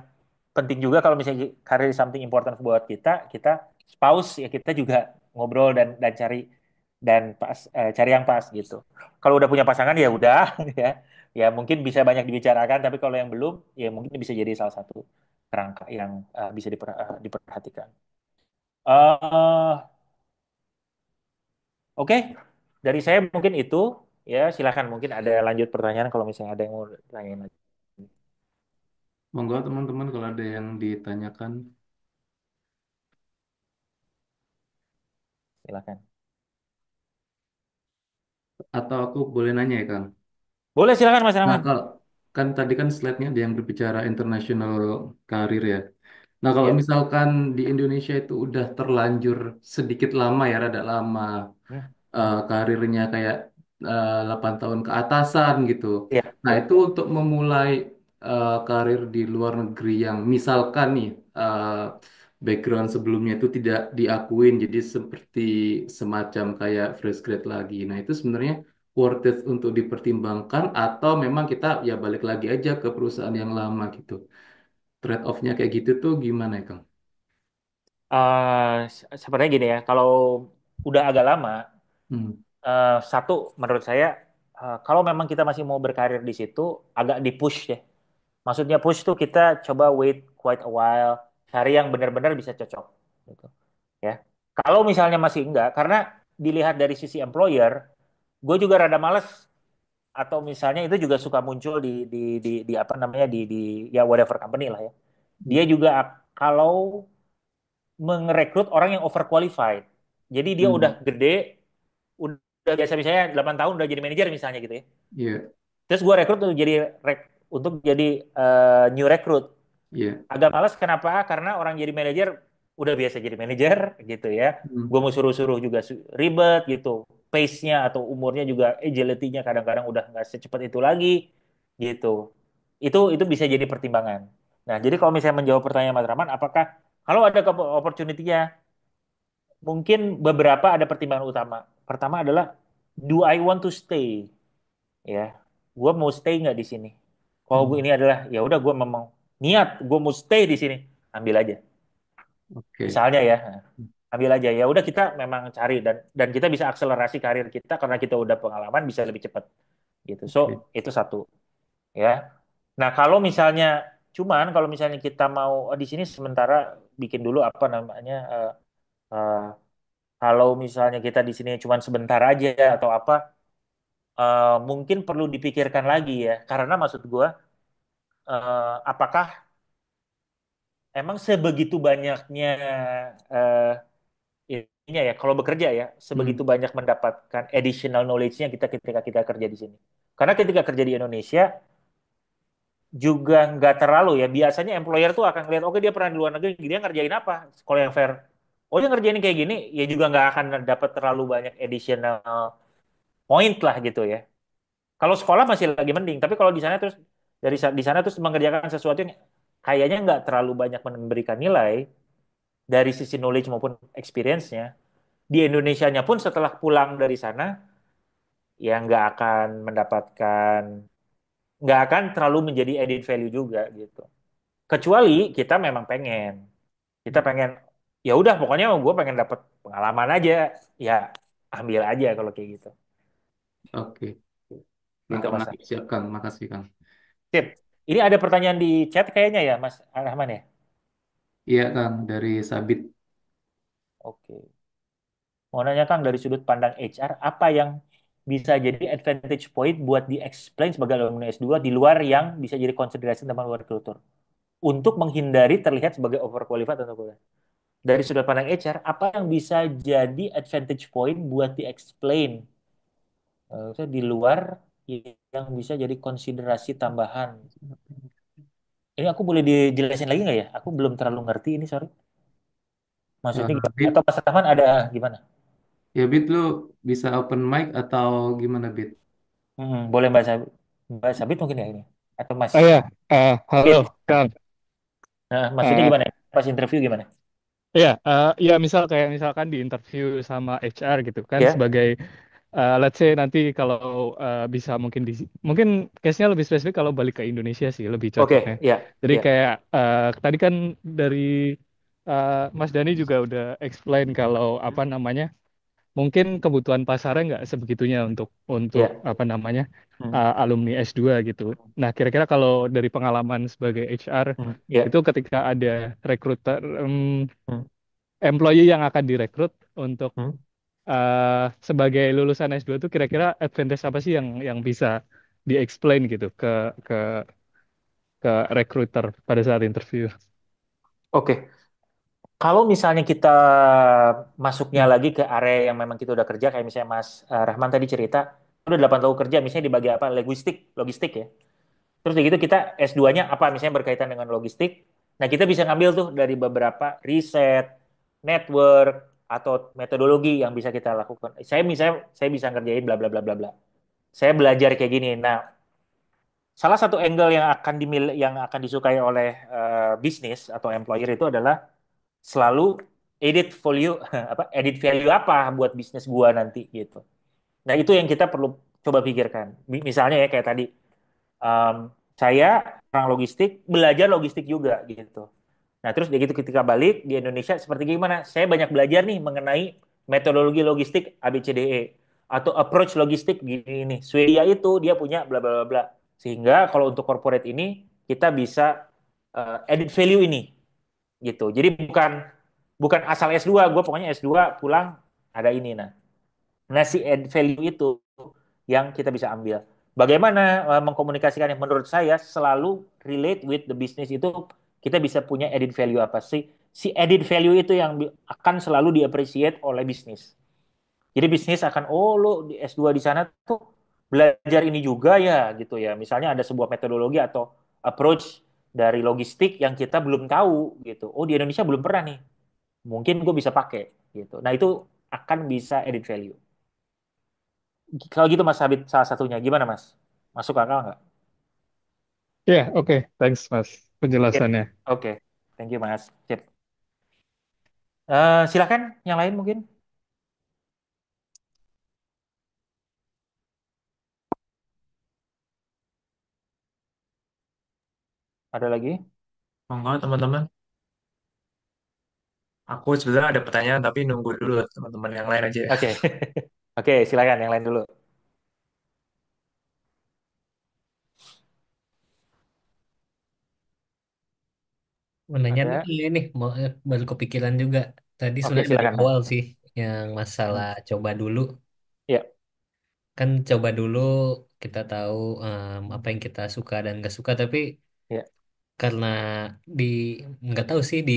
penting juga kalau misalnya karir is something important buat kita, kita spouse ya kita juga ngobrol dan cari cari yang pas gitu. Kalau udah punya pasangan ya udah ya. Ya mungkin bisa banyak dibicarakan, tapi kalau yang belum ya mungkin bisa jadi salah satu kerangka yang bisa diperhatikan. eh Oke, dari saya mungkin itu ya. Silakan mungkin ada lanjut pertanyaan kalau misalnya ada yang mau tanyain lagi. Monggo teman-teman kalau ada yang ditanyakan Silakan. atau aku boleh nanya ya Kang. Boleh silakan Mas Nah, Rahman. kalau kan tadi kan slide-nya ada yang berbicara international karir ya. Nah, kalau Ya. misalkan di Indonesia itu udah terlanjur sedikit lama ya, rada lama Hmm. karirnya kayak 8 tahun ke atasan gitu. Ya, Nah, ya, itu untuk memulai karir di luar negeri yang misalkan nih background sebelumnya itu tidak diakuin, jadi seperti semacam kayak fresh grade lagi. Nah, itu sebenarnya worth it untuk dipertimbangkan atau memang kita ya balik lagi aja ke perusahaan yang lama gitu. Trade off-nya kayak gitu tuh gimana ya, Kang? sebenarnya gini ya, kalau udah agak lama, Hmm. satu menurut saya kalau memang kita masih mau berkarir di situ, agak di-push ya. Maksudnya push tuh kita coba wait quite a while, cari yang benar-benar bisa cocok gitu ya. Kalau misalnya masih enggak, karena dilihat dari sisi employer, gue juga rada males atau misalnya itu juga suka muncul di apa namanya di ya whatever company lah ya. Dia juga kalau merekrut orang yang overqualified Jadi dia udah Hmm. gede, udah biasa misalnya 8 tahun udah jadi manajer misalnya gitu ya. Iya, Terus gue rekrut untuk jadi new recruit. iya. Agak malas kenapa? Karena orang jadi manajer udah biasa jadi manajer gitu ya. Hmm. Gue mau suruh-suruh juga ribet gitu. Pace-nya atau umurnya juga agility-nya kadang-kadang udah nggak secepat itu lagi gitu. Itu bisa jadi pertimbangan. Nah, jadi kalau misalnya menjawab pertanyaan Mas Rahman, apakah kalau ada opportunity-nya, mungkin beberapa ada pertimbangan utama. Pertama adalah, do I want to stay? Ya, gue mau stay nggak di sini? Kalau gue Hmm. ini adalah, ya udah gue memang niat, gue mau stay di sini, ambil aja. Oke, Misalnya ya, ambil aja. Ya udah kita memang cari dan kita bisa akselerasi karir kita karena kita udah pengalaman bisa lebih cepat gitu. So oke, itu satu ya. Nah kalau misalnya kalau misalnya kita mau di sini sementara bikin dulu apa namanya eh, kalau misalnya kita di sini cuman sebentar aja atau apa mungkin perlu dipikirkan lagi ya karena maksud gua apakah emang sebegitu banyaknya eh, ininya ya, kalau bekerja ya, sebegitu hmm. banyak mendapatkan additional knowledge-nya kita ketika kita kerja di sini. Karena ketika kerja di Indonesia juga nggak terlalu ya. Biasanya employer tuh akan lihat, oke dia pernah di luar negeri, dia ngerjain apa? Kalau yang fair, oh dia ngerjain kayak gini, ya juga nggak akan dapat terlalu banyak additional point lah gitu ya. Kalau sekolah masih lagi mending, tapi kalau di sana terus di sana terus mengerjakan sesuatu yang kayaknya nggak terlalu banyak memberikan nilai dari sisi knowledge maupun experience-nya. Di Indonesianya pun setelah pulang dari sana ya nggak akan terlalu menjadi added value juga gitu. Kecuali kita pengen ya udah pokoknya gue pengen dapat pengalaman aja ya ambil aja kalau kayak gitu. Oke. Gitu Nangkap Mas. nangkap siap Kang. Makasih Kang. Sip. Ini ada pertanyaan di chat kayaknya ya Mas Rahman ya. Iya Kang, dari Sabit. Oke. Mau nanya Kang dari sudut pandang HR apa yang bisa jadi advantage point buat di-explain sebagai alumni S2 di luar yang bisa jadi konsiderasi teman recruiter untuk menghindari terlihat sebagai overqualified atau kurang. Dari sudut pandang HR, apa yang bisa jadi advantage point buat di-explain di luar yang bisa jadi konsiderasi tambahan? Ini aku boleh dijelasin lagi nggak ya? Aku belum terlalu ngerti ini, sorry. Maksudnya gimana? Atau Bit, Mas Rahman ada gimana? ya Bit lu bisa open mic atau gimana Bit? Boleh Mbak Sabit. Mbak Sabit mungkin ya ini. Atau Mas Oh ya, halo Bit. Kang. Nah, maksudnya Eh, gimana? Pas interview gimana? ya, ya misalkan di interview sama HR gitu kan Ya, sebagai let's say nanti kalau bisa mungkin case-nya lebih spesifik kalau balik ke Indonesia sih lebih cocoknya. oke, ya, Jadi ya, kayak tadi kan dari Mas Dani juga udah explain kalau apa namanya mungkin kebutuhan pasarnya nggak sebegitunya untuk ya, apa namanya hmm, alumni S2 gitu. Nah, kira-kira kalau dari pengalaman sebagai HR ya, itu ketika ada rekruter hmm, employee yang akan direkrut untuk hmm. sebagai lulusan S2 itu kira-kira advantage apa sih yang bisa di-explain gitu ke ke recruiter pada saat interview. Oke. Kalau misalnya kita masuknya Hmm. lagi ke area yang memang kita udah kerja, kayak misalnya Mas Rahman tadi cerita, udah 8 tahun kerja, misalnya di bagian apa? Logistik ya. Terus begitu kita S2-nya apa? Misalnya berkaitan dengan logistik. Nah, kita bisa ngambil tuh dari beberapa riset, network, atau metodologi yang bisa kita lakukan. Saya bisa ngerjain bla bla bla bla bla. Saya belajar kayak gini. Nah, salah satu angle yang akan disukai oleh bisnis atau employer itu adalah selalu edit value apa buat bisnis gua nanti gitu. Nah, itu yang kita perlu coba pikirkan. Misalnya ya kayak tadi um, saya orang logistik belajar logistik juga gitu. Nah, terus begitu ketika balik di Indonesia seperti gimana? Saya banyak belajar nih mengenai metodologi logistik ABCDE atau approach logistik gini nih. Swedia itu dia punya bla bla bla bla. Sehingga kalau untuk corporate ini kita bisa edit value ini gitu. Jadi bukan bukan asal S2, gue pokoknya S2 pulang ada ini nah. Nah, si add value itu yang kita bisa ambil. Bagaimana mengkomunikasikan yang menurut saya selalu relate with the business itu kita bisa punya added value apa sih si added value itu yang akan selalu diappreciate oleh bisnis. Jadi bisnis akan, oh lo di S2 di sana tuh belajar ini juga ya gitu ya. Misalnya ada sebuah metodologi atau approach dari logistik yang kita belum tahu gitu. Oh di Indonesia belum pernah nih. Mungkin gue bisa pakai gitu. Nah itu akan bisa added value. Kalau gitu Mas Habib salah satunya. Gimana Mas? Masuk akal nggak? Ya, oke. Thanks, Mas, Sip. penjelasannya. Oke. Thank you Mas. Sip. Silakan yang lain mungkin. Ada lagi? Monggo teman-teman. Aku sebenarnya ada pertanyaan tapi nunggu dulu teman-teman yang lain aja ya. Oke. Oke, silakan yang lain dulu. Mau nanya Ada? ini mau baru kepikiran juga. Tadi Oke, sebenarnya dari silakan Mas. awal sih yang masalah Hmm. coba dulu. Ya, Kan coba dulu kita tahu apa yang kita suka dan gak suka. Tapi ya. karena di nggak tahu sih di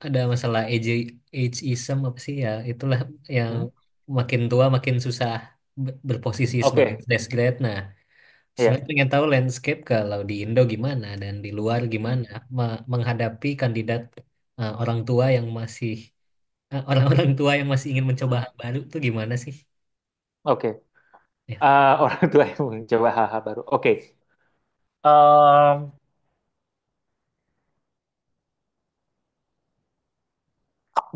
ada masalah ageism apa sih ya itulah yang Hmm. makin tua makin susah berposisi sebagai Oke, fresh grade. Nah, ya. sebenarnya pengen tahu landscape kalau di Indo gimana dan di luar Hmm. gimana menghadapi kandidat orang tua yang masih orang-orang tua yang masih ingin mencoba Hmm. hal baru tuh gimana sih? Oke. Ya, Orang tua yang mencoba hal-hal baru. Oke. Em,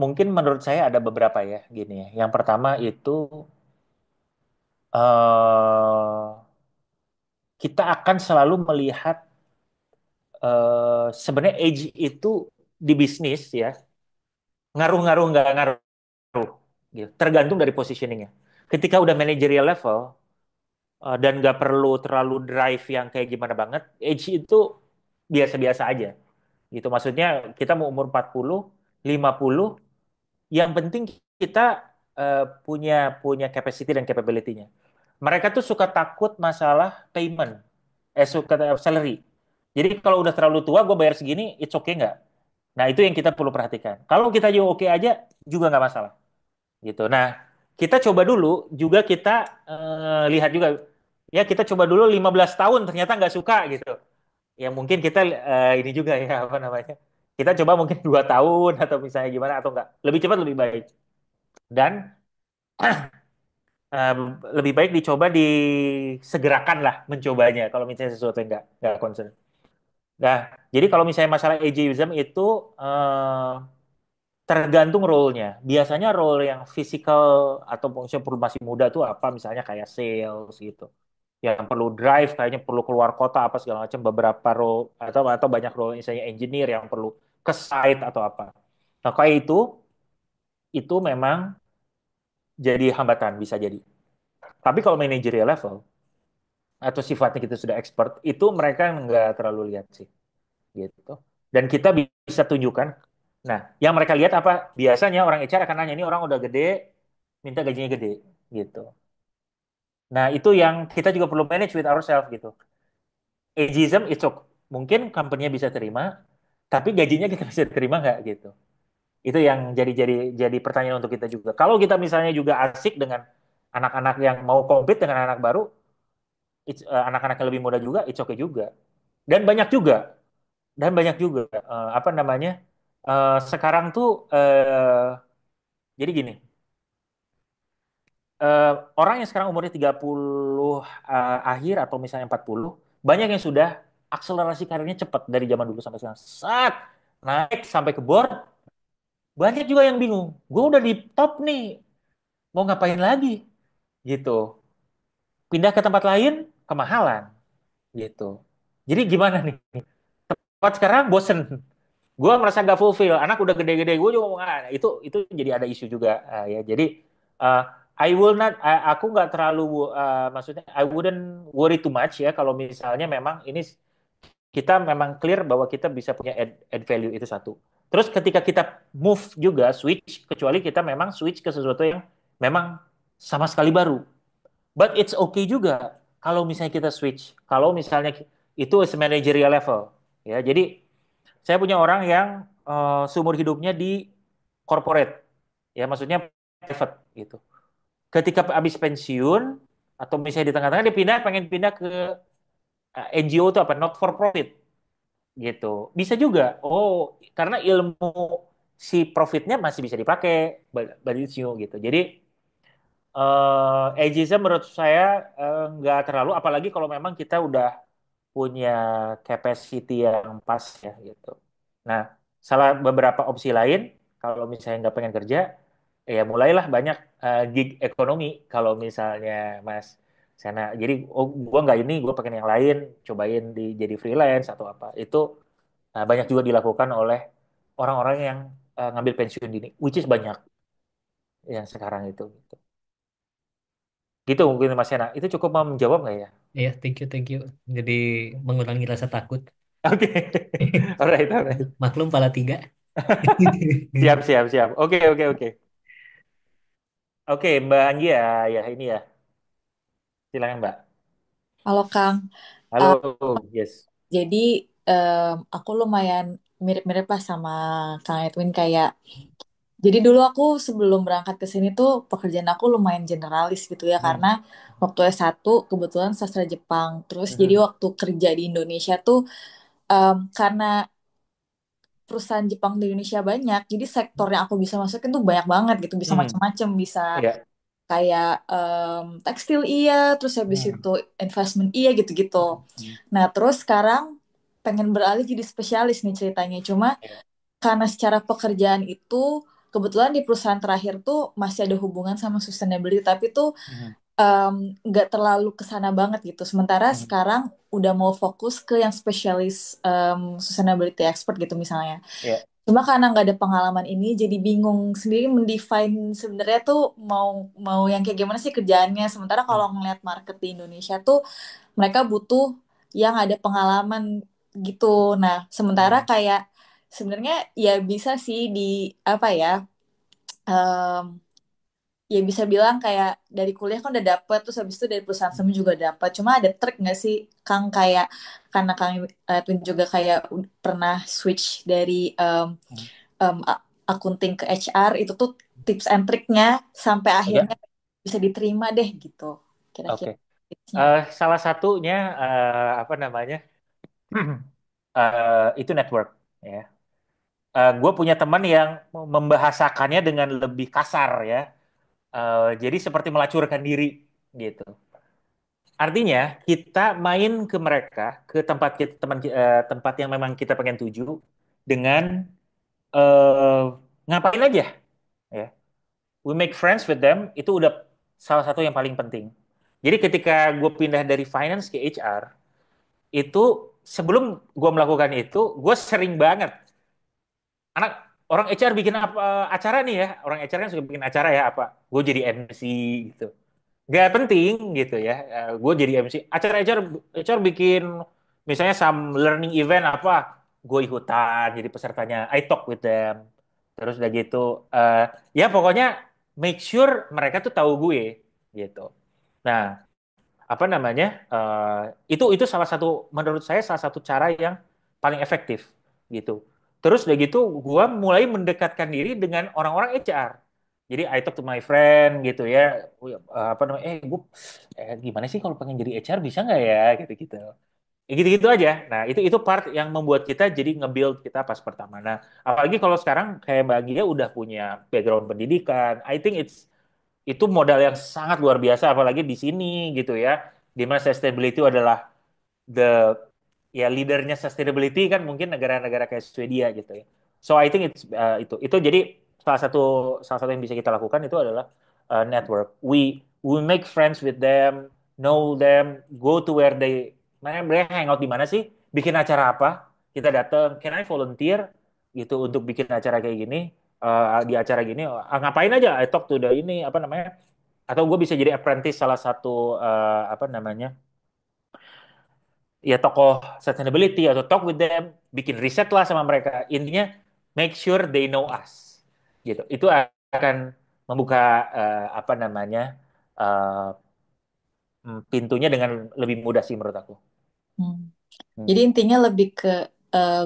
Mungkin menurut saya ada beberapa ya, gini ya. Yang pertama itu kita akan selalu melihat sebenarnya age itu di bisnis ya ngaruh-ngaruh nggak ngaruh gitu. Tergantung dari positioningnya. Ketika udah managerial level dan nggak perlu terlalu drive yang kayak gimana banget, age itu biasa-biasa aja gitu. Maksudnya kita mau umur 40, 50, yang penting kita punya punya capacity dan capability-nya. Mereka tuh suka takut masalah payment, suka salary. Jadi kalau udah terlalu tua, gue bayar segini, it's okay nggak? Nah itu yang kita perlu perhatikan. Kalau kita juga oke aja, juga nggak masalah gitu. Nah, kita coba dulu juga kita lihat juga ya kita coba dulu 15 tahun ternyata nggak suka gitu. Ya mungkin kita ini juga ya apa namanya? Kita coba mungkin 2 tahun atau misalnya gimana atau enggak. Lebih cepat lebih baik. Dan eh, lebih baik dicoba disegerakan lah mencobanya kalau misalnya sesuatu yang nggak concern. Nah, jadi kalau misalnya masalah ageism itu eh, tergantung role-nya. Biasanya role yang physical atau maksudnya perlu masih muda tuh apa misalnya kayak sales gitu. Yang perlu drive kayaknya perlu keluar kota apa segala macam beberapa role atau banyak role misalnya engineer yang perlu ke site atau apa. Nah, kayak itu memang jadi hambatan bisa jadi. Tapi kalau managerial level atau sifatnya kita sudah expert itu mereka nggak terlalu lihat sih gitu. Dan kita bisa tunjukkan. Nah, yang mereka lihat apa? Biasanya orang HR akan nanya ini orang udah gede, minta gajinya gede gitu. Nah, itu yang kita juga perlu manage with ourselves gitu. Ageism itu mungkin company-nya bisa terima, tapi gajinya kita bisa terima nggak gitu. Itu yang jadi pertanyaan untuk kita juga. Kalau kita misalnya juga asik dengan anak-anak yang mau compete dengan anak baru, anak-anak yang lebih muda juga, it's okay juga. Dan banyak juga, apa namanya? Sekarang tuh jadi gini, orang yang sekarang umurnya 30 akhir atau misalnya 40, banyak yang sudah akselerasi karirnya cepat dari zaman dulu sampai sekarang. Saat naik sampai ke board, banyak juga yang bingung. Gue udah di top nih, mau ngapain lagi? Gitu. Pindah ke tempat lain, kemahalan. Gitu. Jadi gimana nih? Tempat sekarang bosen. Gue merasa gak fulfill. Anak udah gede-gede, gue juga ngomong itu jadi ada isu juga. Ya. Jadi uh, I will not, aku nggak terlalu maksudnya I wouldn't worry too much ya kalau misalnya memang ini kita memang clear bahwa kita bisa punya add value itu satu. Terus ketika kita move juga switch, kecuali kita memang switch ke sesuatu yang memang sama sekali baru. But it's okay juga kalau misalnya kita switch. Kalau misalnya itu is managerial level, ya. Jadi saya punya orang yang seumur hidupnya di corporate, ya maksudnya private gitu. Ketika habis pensiun atau misalnya di tengah-tengah dia pengen pindah ke NGO itu apa, not for profit gitu. Bisa juga. Oh, karena ilmu si profitnya masih bisa dipakai, but it's new gitu. Jadi ageism menurut saya nggak terlalu, apalagi kalau memang kita udah punya capacity yang pas ya gitu. Nah, salah beberapa opsi lain kalau misalnya nggak pengen kerja, ya mulailah banyak gig ekonomi kalau misalnya Mas Sana. Jadi, oh gua nggak ini, gue pengen yang lain, cobain jadi freelance atau apa. Itu banyak juga dilakukan oleh orang-orang yang ngambil pensiun dini, which is banyak yang sekarang itu. Gitu. Gitu mungkin Mas Sena. Itu cukup menjawab nggak ya? Iya, thank you, thank you. Jadi mengurangi rasa takut. Oke, alright, alright. Maklum pala tiga. Siap, siap, siap. Oke, oke, oke. Oke, Mbak Anggi ya, ya ini ya. Silakan Mbak. Halo Kang. Uh, Halo, yes. jadi aku lumayan mirip-mirip lah sama Kang Edwin kayak. Jadi dulu aku sebelum berangkat ke sini tuh pekerjaan aku lumayan generalis gitu ya Hmm. karena waktu S1 kebetulan sastra Jepang. Terus jadi Mhm. waktu kerja di Indonesia tuh karena perusahaan Jepang di Indonesia banyak, jadi sektor yang aku bisa masukin tuh banyak banget gitu, bisa Hmm. macam-macam, bisa Iya. kayak tekstil iya, terus habis Hmm. itu investment iya gitu-gitu. Hmm. Nah, terus sekarang pengen beralih jadi spesialis nih ceritanya. Cuma Iya. karena secara pekerjaan itu kebetulan di perusahaan terakhir tuh masih ada hubungan sama sustainability, tapi tuh Mhm. nggak terlalu kesana banget gitu. Sementara Mhm. sekarang udah mau fokus ke yang spesialis sustainability expert gitu misalnya. Iya. Cuma karena nggak ada pengalaman ini, jadi bingung sendiri mendefine sebenarnya tuh mau mau yang kayak gimana sih kerjaannya. Sementara Hmm. kalau ngeliat market di Indonesia tuh mereka butuh yang ada pengalaman gitu. Nah, sementara Hmm. kayak sebenarnya ya bisa sih di apa ya, em, ya bisa bilang kayak dari kuliah kan udah dapet, terus habis itu dari perusahaan sebelumnya juga dapet. Cuma ada trik nggak sih, Kang, kayak karena Kang Edwin juga kayak pernah switch dari Hmm. em, a- akunting ke HR, itu tuh tips and triknya sampai akhirnya Oke. bisa diterima deh gitu. Oke. Kira-kira tipsnya apa? Salah satunya apa namanya? Itu network ya. Gue punya teman yang membahasakannya dengan lebih kasar ya. Jadi seperti melacurkan diri gitu. Artinya kita main ke mereka, ke tempat kita, tempat yang memang kita pengen tuju dengan eh, ngapain aja ya. We make friends with them, itu udah salah satu yang paling penting. Jadi ketika gue pindah dari finance ke HR, itu sebelum gue melakukan itu, gue sering banget anak orang HR bikin apa acara nih ya, orang HR kan suka bikin acara ya apa, gue jadi MC gitu. Gak penting gitu ya. Gue jadi MC. Acara HR bikin misalnya some learning event apa, gue ikutan jadi pesertanya. I talk with them. Terus udah gitu, eh, ya pokoknya make sure mereka tuh tahu gue gitu. Nah, apa namanya? Itu salah satu menurut saya salah satu cara yang paling efektif gitu. Terus udah gitu, gue mulai mendekatkan diri dengan orang-orang HR. Jadi I talk to my friend gitu ya. Apa namanya? Gue gimana sih kalau pengen jadi HR bisa nggak ya? Gitu-gitu. Ya gitu-gitu aja. Nah, itu part yang membuat kita jadi nge-build kita pas pertama. Nah, apalagi kalau sekarang kayak Mbak Gia udah punya background pendidikan, I think itu modal yang sangat luar biasa apalagi di sini gitu ya. Di mana sustainability adalah the ya leadernya sustainability kan mungkin negara-negara kayak Swedia gitu ya. So I think itu jadi salah satu yang bisa kita lakukan itu adalah network. We make friends with them, know them, go to where mereka hangout di mana sih, bikin acara apa, kita datang, can I volunteer gitu untuk bikin acara kayak gini, di acara gini, ngapain aja, I talk to the ini apa namanya, atau gue bisa jadi apprentice salah satu apa namanya ya tokoh sustainability atau talk with them, bikin riset lah sama mereka. Intinya make sure they know us. Gitu. Itu akan membuka apa namanya uh, pintunya dengan lebih mudah sih menurut aku. Hmm. Jadi Hmm. intinya lebih ke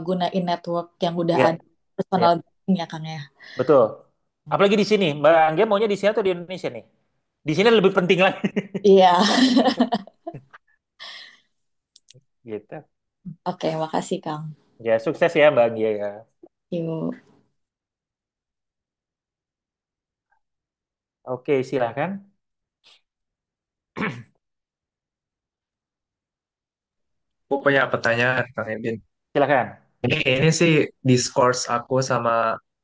gunain network yang udah Ya, ada. personal Ya, branding ya Kang ya. betul. Apalagi di sini, Mbak Anggia maunya di sini atau di Indonesia nih? Di sini lebih penting lagi. Iya. Gitu. Oke, makasih Kang. Ya, sukses ya Mbak Anggia ya. Yuk. Oke, silakan. Aku punya pertanyaan, Kang Ebin. Silakan. Ini sih discourse aku sama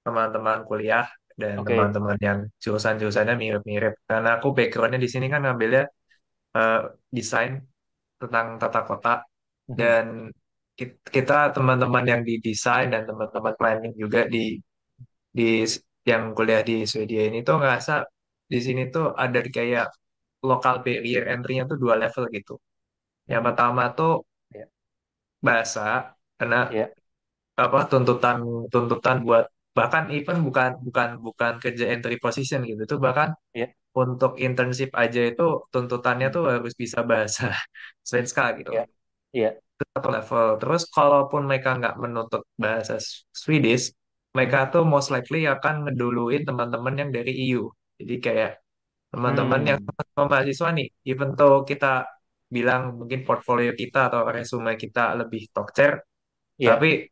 teman-teman kuliah dan Oke. teman-teman yang jurusan-jurusannya mirip-mirip. Karena aku backgroundnya di sini kan ngambilnya eh, desain tentang tata kota Mhm. dan kita teman-teman yang di desain dan teman-teman planning juga di yang kuliah di Swedia ini tuh ngerasa di sini tuh ada kayak local barrier entry-nya tuh dua level gitu. Yang Mhm. pertama tuh Ya, bahasa karena ya, apa tuntutan tuntutan buat bahkan even bukan bukan bukan kerja entry position gitu tuh bahkan ya, untuk internship aja itu tuntutannya hmm, tuh harus bisa bahasa Svenska gitu ya, ya, satu level. Terus kalaupun mereka nggak menuntut bahasa Swedish, mereka hmm, tuh most likely akan ngeduluin teman-teman yang dari EU. Jadi kayak teman-teman yang hmm, sama mahasiswa nih, even though kita bilang mungkin portfolio kita atau resume kita lebih tokcer, ya, tapi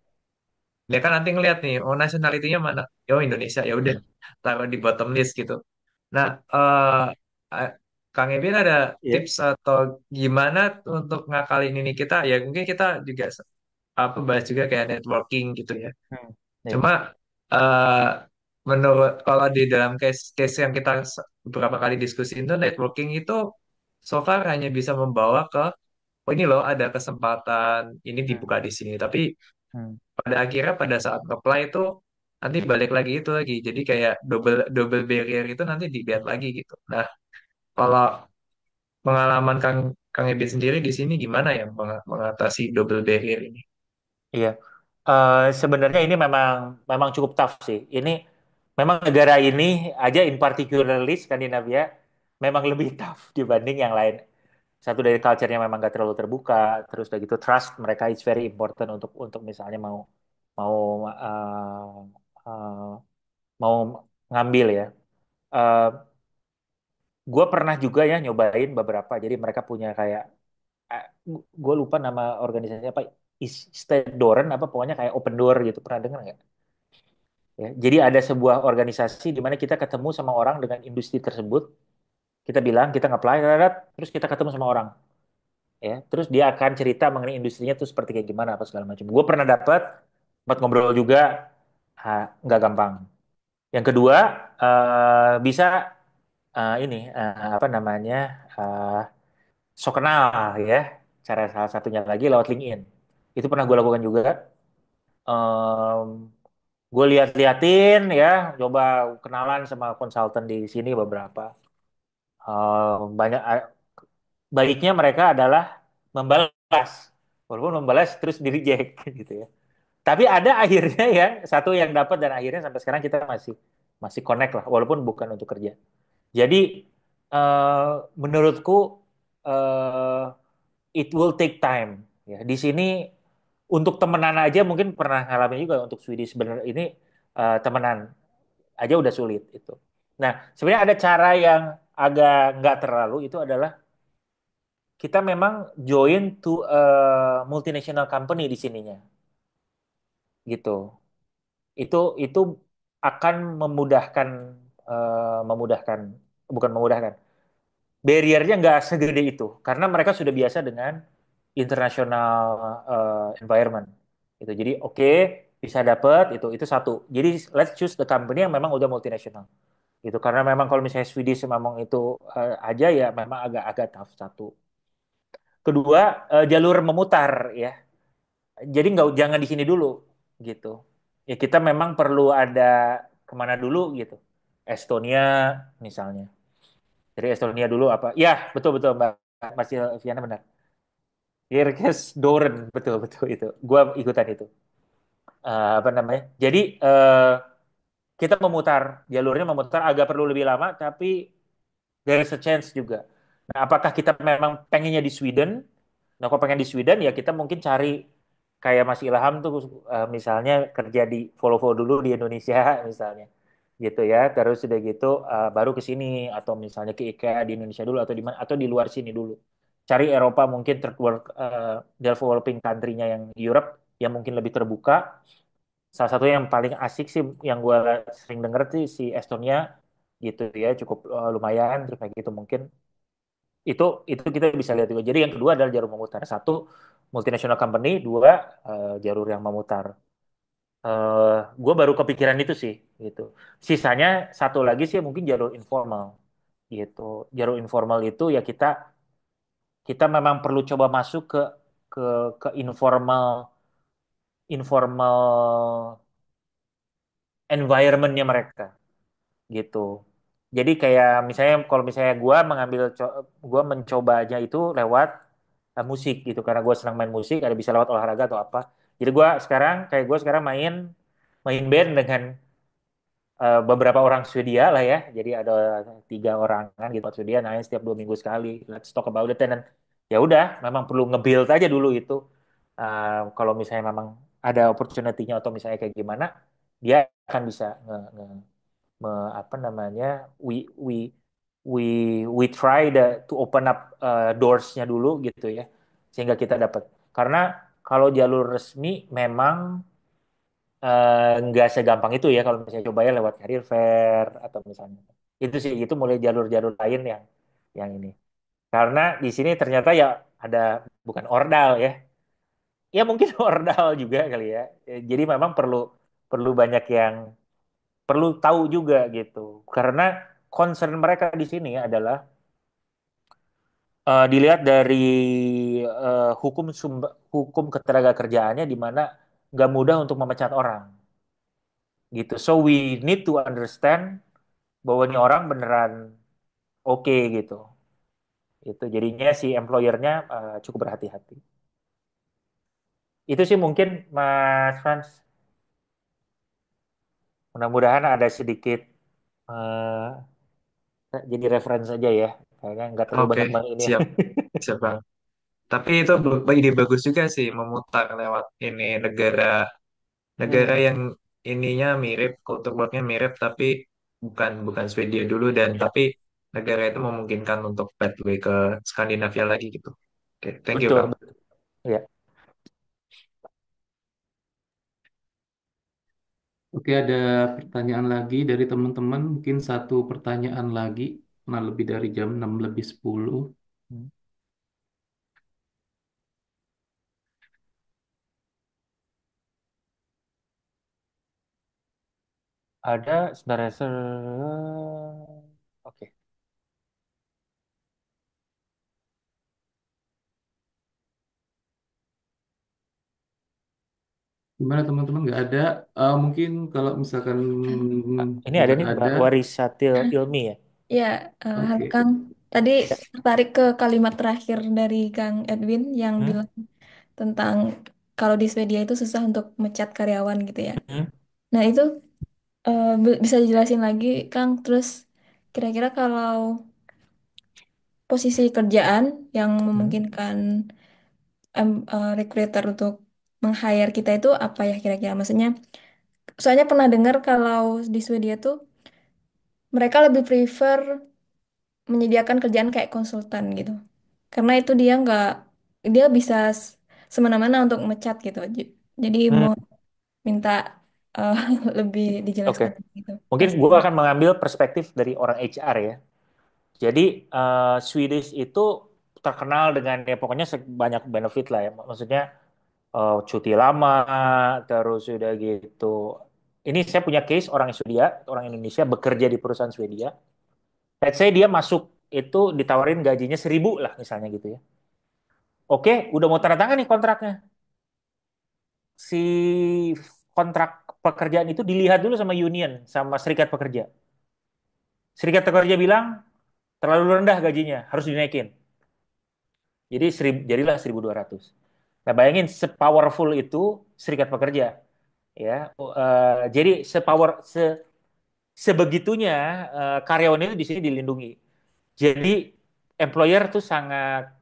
dia kan nanti ngeliat nih, oh nationality-nya mana? Oh Indonesia, ya udah taruh di bottom list gitu. Nah, eh, Kang Ebin ada ya, tips atau gimana untuk ngakalin ini kita? Ya mungkin kita juga apa bahas juga kayak networking gitu ya. hmm, ya, Cuma eh, menurut kalau di dalam case yang kita beberapa kali diskusi itu networking itu so far hanya bisa membawa ke oh ini loh ada kesempatan ini hmm, dibuka di sini. Tapi hmm, pada akhirnya pada saat apply itu nanti balik lagi itu lagi. Jadi kayak double double barrier itu nanti dilihat lagi gitu. Nah, kalau pengalaman Kang Ebin sendiri di sini gimana ya mengatasi double barrier ini? iya. Sebenarnya ini memang memang cukup tough sih. Ini memang negara ini aja in particularly Skandinavia memang lebih tough dibanding yang lain. Satu dari culture-nya memang gak terlalu terbuka, terus udah gitu trust mereka is very important untuk misalnya mau mau uh, mau ngambil ya. Gue pernah juga ya nyobain beberapa. Jadi mereka punya kayak, gue lupa nama organisasinya apa, State Door apa pokoknya kayak Open Door gitu. Pernah dengar nggak? Ya, jadi ada sebuah organisasi di mana kita ketemu sama orang dengan industri tersebut. Kita bilang kita nge-apply, terus kita ketemu sama orang. Ya, terus dia akan cerita mengenai industrinya tuh seperti kayak gimana apa segala macam. Gue pernah dapat, sempat ngobrol juga, nggak gampang. Yang kedua, bisa ini apa namanya uh, so kenal ya. Cara salah satunya lagi lewat LinkedIn. Itu pernah gue lakukan juga. Gue lihat-liatin ya, coba kenalan sama konsultan di sini beberapa. Banyak baiknya mereka adalah membalas, walaupun membalas terus di reject gitu ya. Tapi ada akhirnya ya satu yang dapat dan akhirnya sampai sekarang kita masih masih connect lah, walaupun bukan untuk kerja. Jadi eh, menurutku eh, it will take time. Ya, di sini untuk temenan aja mungkin pernah ngalamin juga untuk Swedish sebenarnya ini temenan aja udah sulit itu. Nah, sebenarnya ada cara yang agak nggak terlalu itu adalah kita memang join to a multinational company di sininya, gitu. Itu akan memudahkan memudahkan bukan memudahkan barriernya nggak segede itu karena mereka sudah biasa dengan international environment itu jadi oke, bisa dapet itu satu jadi let's choose the company yang memang udah multinational gitu karena memang kalau misalnya Swedish memang itu aja ya memang agak-agak tough satu. Kedua, jalur memutar ya, jadi nggak jangan di sini dulu gitu ya, kita memang perlu ada kemana dulu gitu, Estonia misalnya. Dari Estonia dulu apa? Ya, betul betul Mbak. Mas Viana benar. Irkes Doren, betul betul itu. Gua ikutan itu. Apa namanya? Jadi kita memutar jalurnya memutar agak perlu lebih lama, tapi there's a chance juga. Nah, apakah kita memang pengennya di Sweden? Nah, kalau pengen di Sweden ya kita mungkin cari. kayak Mas Ilham tuh misalnya kerja di Volvo dulu di Indonesia misalnya gitu ya, terus udah gitu baru ke sini, atau misalnya ke IKEA di Indonesia dulu atau di mana, atau di luar sini dulu, cari Eropa mungkin third world developing country-nya yang Europe yang mungkin lebih terbuka. Salah satu yang paling asik sih yang gue sering denger sih si Estonia gitu ya, cukup lumayan, terus kayak gitu mungkin itu itu kita bisa lihat juga. Jadi yang kedua adalah jalur memutar. Satu, multinational company. Dua, jalur yang memutar. Gue baru kepikiran itu sih, gitu. Sisanya satu lagi sih mungkin jalur informal, gitu. Jalur informal itu ya kita kita memang perlu coba masuk ke ke informal informal environmentnya mereka, gitu. Jadi kayak misalnya kalau misalnya gue mencobanya itu lewat musik gitu, karena gue senang main musik, ada bisa lewat olahraga atau apa. Jadi gue sekarang main main band dengan beberapa orang Swedia lah ya. Jadi ada 3 orangan gitu Swedia, naik setiap 2 minggu sekali. Let's talk about it. Dan ya udah, memang perlu nge-build aja dulu itu. Kalau misalnya memang ada opportunity-nya atau misalnya kayak gimana, dia akan bisa apa namanya, we we we we try to open up doors-nya dulu gitu ya, sehingga kita dapat. Karena kalau jalur resmi memang nggak segampang itu ya, kalau misalnya coba ya lewat career fair atau misalnya itu sih, itu mulai jalur-jalur lain yang ini. Karena di sini ternyata ya ada, bukan ordal ya, ya mungkin ordal juga kali ya. Jadi memang perlu perlu banyak yang perlu tahu juga gitu. Karena concern mereka di sini adalah dilihat dari hukum ketenaga kerjaannya, di mana nggak mudah untuk memecat orang gitu. So we need to understand bahwa ini orang beneran oke gitu. Itu jadinya si employernya cukup berhati-hati. Itu sih mungkin Mas Frans. Mudah-mudahan ada sedikit eh, jadi referensi aja ya. Kayaknya nggak terlalu Oke, banyak bang ini ya. siap, siap Bang. Tapi itu ide bagus juga sih memutar lewat ini negara negara Hmm, yang ininya mirip, kultur worknya mirip, tapi bukan bukan Swedia dulu dan ya, tapi negara itu memungkinkan untuk pathway ke Skandinavia lagi gitu. Oke, thank you betul, Bang. betul. Ya. Oke, ada pertanyaan lagi dari teman-teman. Mungkin satu pertanyaan lagi. Nah, lebih dari jam 6 lebih 10. Hmm. Ada sebenarnya. Oke. Gimana teman-teman? Nggak ada. Mungkin kalau misalkan Ini ada nggak nih ada. Mbak Warisatil Ilmi ya. Ya, halo Oke. Kang. Tadi Ya. tertarik ke kalimat terakhir dari Kang Edwin yang Hmm? bilang tentang kalau di Swedia itu susah untuk mecat karyawan gitu ya. Hmm? Nah, itu bisa dijelasin lagi, Kang. Terus kira-kira kalau posisi kerjaan yang Hmm? memungkinkan recruiter untuk meng-hire kita itu apa ya kira-kira? Maksudnya, soalnya pernah dengar kalau di Swedia tuh mereka lebih prefer menyediakan kerjaan kayak konsultan gitu. Karena itu dia bisa semena-mena untuk mecat gitu. Jadi Hmm. mau minta eh, lebih Oke. dijelaskan gitu. Mungkin Mas. gue akan mengambil perspektif dari orang HR ya. Jadi Swedish itu terkenal dengan ya pokoknya banyak benefit lah ya. Maksudnya cuti lama, terus udah gitu. Ini saya punya case orang Swedia, orang Indonesia bekerja di perusahaan Swedia. Let's say dia masuk itu ditawarin gajinya 1.000 lah misalnya gitu ya. Oke, udah mau tanda tangan nih kontraknya. Si kontrak pekerjaan itu dilihat dulu sama union, sama serikat pekerja. Serikat pekerja bilang terlalu rendah gajinya, harus dinaikin. Jadi jadilah 1.200. Nah, bayangin sepowerful itu serikat pekerja, ya. Jadi sebegitunya karyawan itu di sini dilindungi. Jadi employer tuh sangat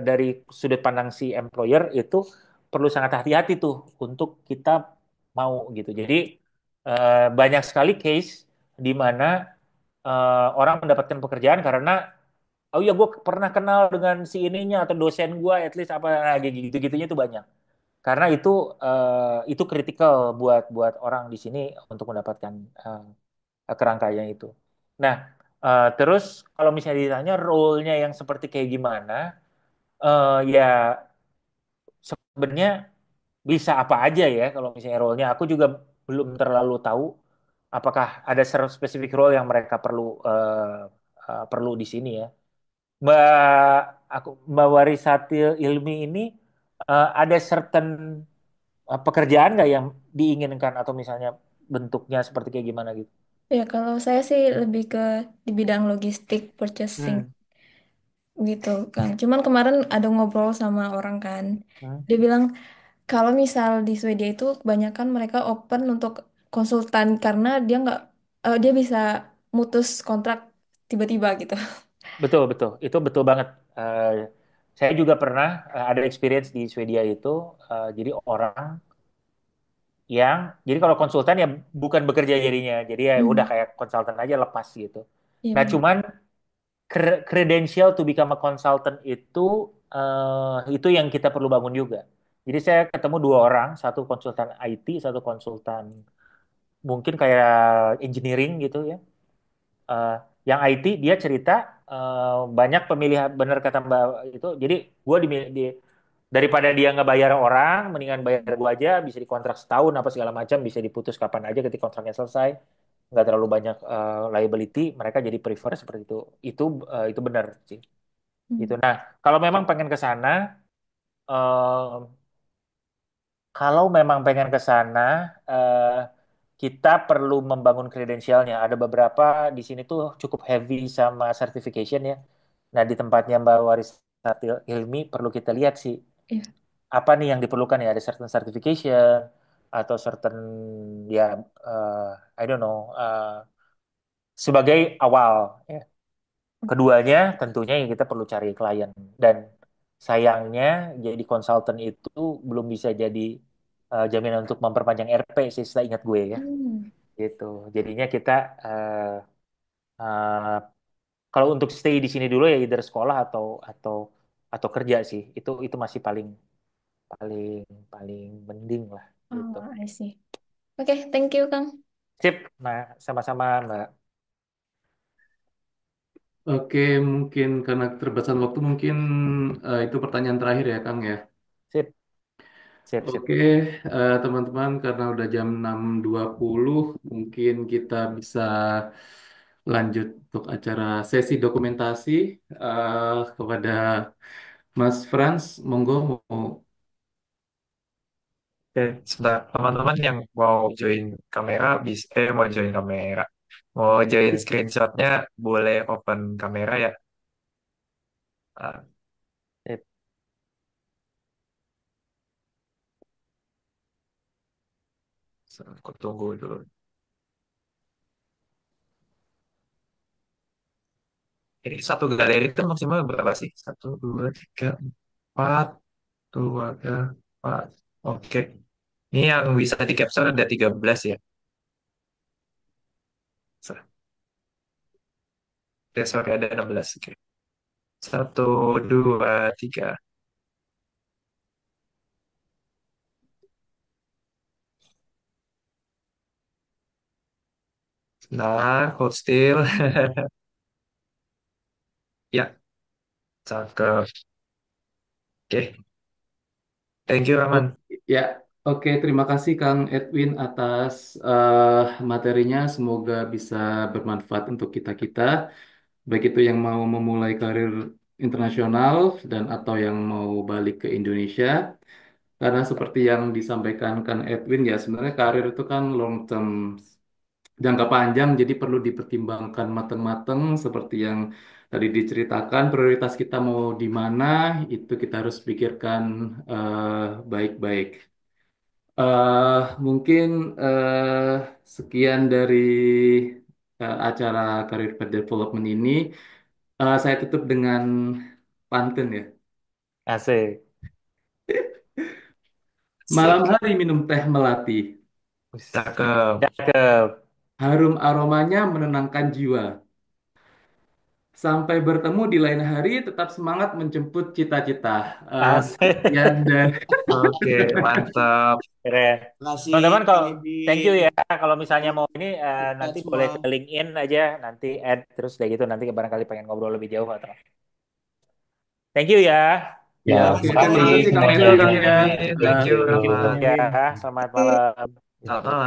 dari sudut pandang si employer itu perlu sangat hati-hati tuh untuk kita mau gitu. Jadi banyak sekali case di mana orang mendapatkan pekerjaan karena oh ya gue pernah kenal dengan si ininya atau dosen gue at least apa nah, gitu-gitunya tuh banyak. Karena itu kritikal buat buat orang di sini untuk mendapatkan kerangkanya itu. Nah, terus kalau misalnya ditanya role-nya yang seperti kayak gimana, ya sebenarnya bisa apa aja ya kalau misalnya role-nya. Aku juga belum terlalu tahu apakah ada spesifik role yang mereka perlu di sini ya. Mbak Mbak Warisatil Ilmi ini ada certain pekerjaan nggak yang diinginkan atau misalnya bentuknya seperti kayak gimana gitu? Ya, kalau saya sih lebih ke di bidang logistik, purchasing Hmm. gitu kan. Cuman kemarin ada ngobrol sama orang kan. Hmm. Dia bilang kalau misal di Swedia itu kebanyakan mereka open untuk konsultan karena dia nggak dia bisa mutus kontrak tiba-tiba gitu. Betul, betul. Itu betul banget. Eh, saya juga pernah ada experience di Swedia itu. Jadi orang jadi kalau konsultan ya bukan bekerja jadinya. Jadi ya udah Hmm, kayak konsultan aja lepas gitu. iya Nah, benar. cuman credential to become a consultant itu yang kita perlu bangun juga. Jadi saya ketemu dua orang, satu konsultan IT, satu konsultan mungkin kayak engineering gitu ya. Eh, yang IT dia cerita banyak pemilihan benar kata Mbak itu. Jadi gue daripada dia ngebayar orang, mendingan bayar gue aja bisa dikontrak setahun apa segala macam bisa diputus kapan aja ketika kontraknya selesai. Nggak terlalu banyak liability, mereka jadi prefer seperti itu. Itu benar sih. Gitu. Hmm. Nah, kalau memang pengen ke sana, eh, kalau memang pengen ke sana, eh, kita perlu membangun kredensialnya. Ada beberapa di sini tuh cukup heavy sama certification ya. Nah, di tempatnya Mbak Waris Ilmi perlu kita lihat sih Iya. apa nih yang diperlukan ya. Ada certain certification atau certain ya I don't know sebagai awal. Ya. Keduanya tentunya yang kita perlu cari klien dan sayangnya jadi konsultan itu belum bisa jadi jaminan untuk memperpanjang RP sih ingat gue ya Hmm. gitu. Jadinya kita eh, eh, kalau untuk stay di sini dulu ya either sekolah atau kerja sih. Itu masih paling paling paling mending lah gitu. Oh, I see. Oke, thank you, Kang. Sip. Nah, sama-sama Mbak. Oke, mungkin karena keterbatasan waktu mungkin itu pertanyaan terakhir ya Kang ya. Sip, sip, Oke, sip. teman-teman, karena udah jam 6.20, mungkin kita bisa lanjut untuk acara sesi dokumentasi kepada Mas Frans. Monggo mau. Oke, sebentar. Teman-teman yang mau join kamera, mau join kamera. Mau join screenshotnya, boleh open kamera ya. Ah, Sip. aku tunggu dulu. Ini satu galeri itu maksimal berapa sih? Satu, dua, tiga, empat, dua, tiga, empat. Oke. Ini yang bisa di capture ada 13 ya. Sorry, ada 16. Oke. Satu, dua, tiga. Nah, hold still. Ya, cakep. Oke. Thank you, Oh, Rahman. ya, oke. Terima kasih Kang Edwin atas materinya. Semoga bisa bermanfaat untuk kita-kita, baik itu yang mau memulai karir internasional dan atau yang mau balik ke Indonesia. Karena seperti yang disampaikan Kang Edwin ya, sebenarnya karir itu kan long term, jangka panjang, jadi perlu dipertimbangkan matang-matang seperti yang tadi diceritakan. Prioritas kita mau di mana, itu kita harus pikirkan baik-baik. Mungkin sekian dari acara Career Path Development ini. Saya tutup dengan pantun ya. Asik. Malam Sik. hari minum teh melati. Cakep. Cakep. Harum aromanya menenangkan jiwa. Sampai bertemu di lain hari, tetap semangat menjemput cita-cita. Asik. Sekian dan Oke, mantap. Keren. Makasih Teman-teman, Kang kalau thank you Ibin. ya. Kalau misalnya mau ini Buat nanti semua. boleh ke LinkedIn aja, nanti add terus kayak gitu. Nanti barangkali pengen ngobrol lebih jauh atau. Thank you ya. ya, Ya, oke. Makasih Kang Terima Sip. kasih Ibin. Kang Thank Melo, you, Kang Kang ya. Ebi. Ya. Thank you, Thank you Rahman. ya. Selamat malam. Selamat malam.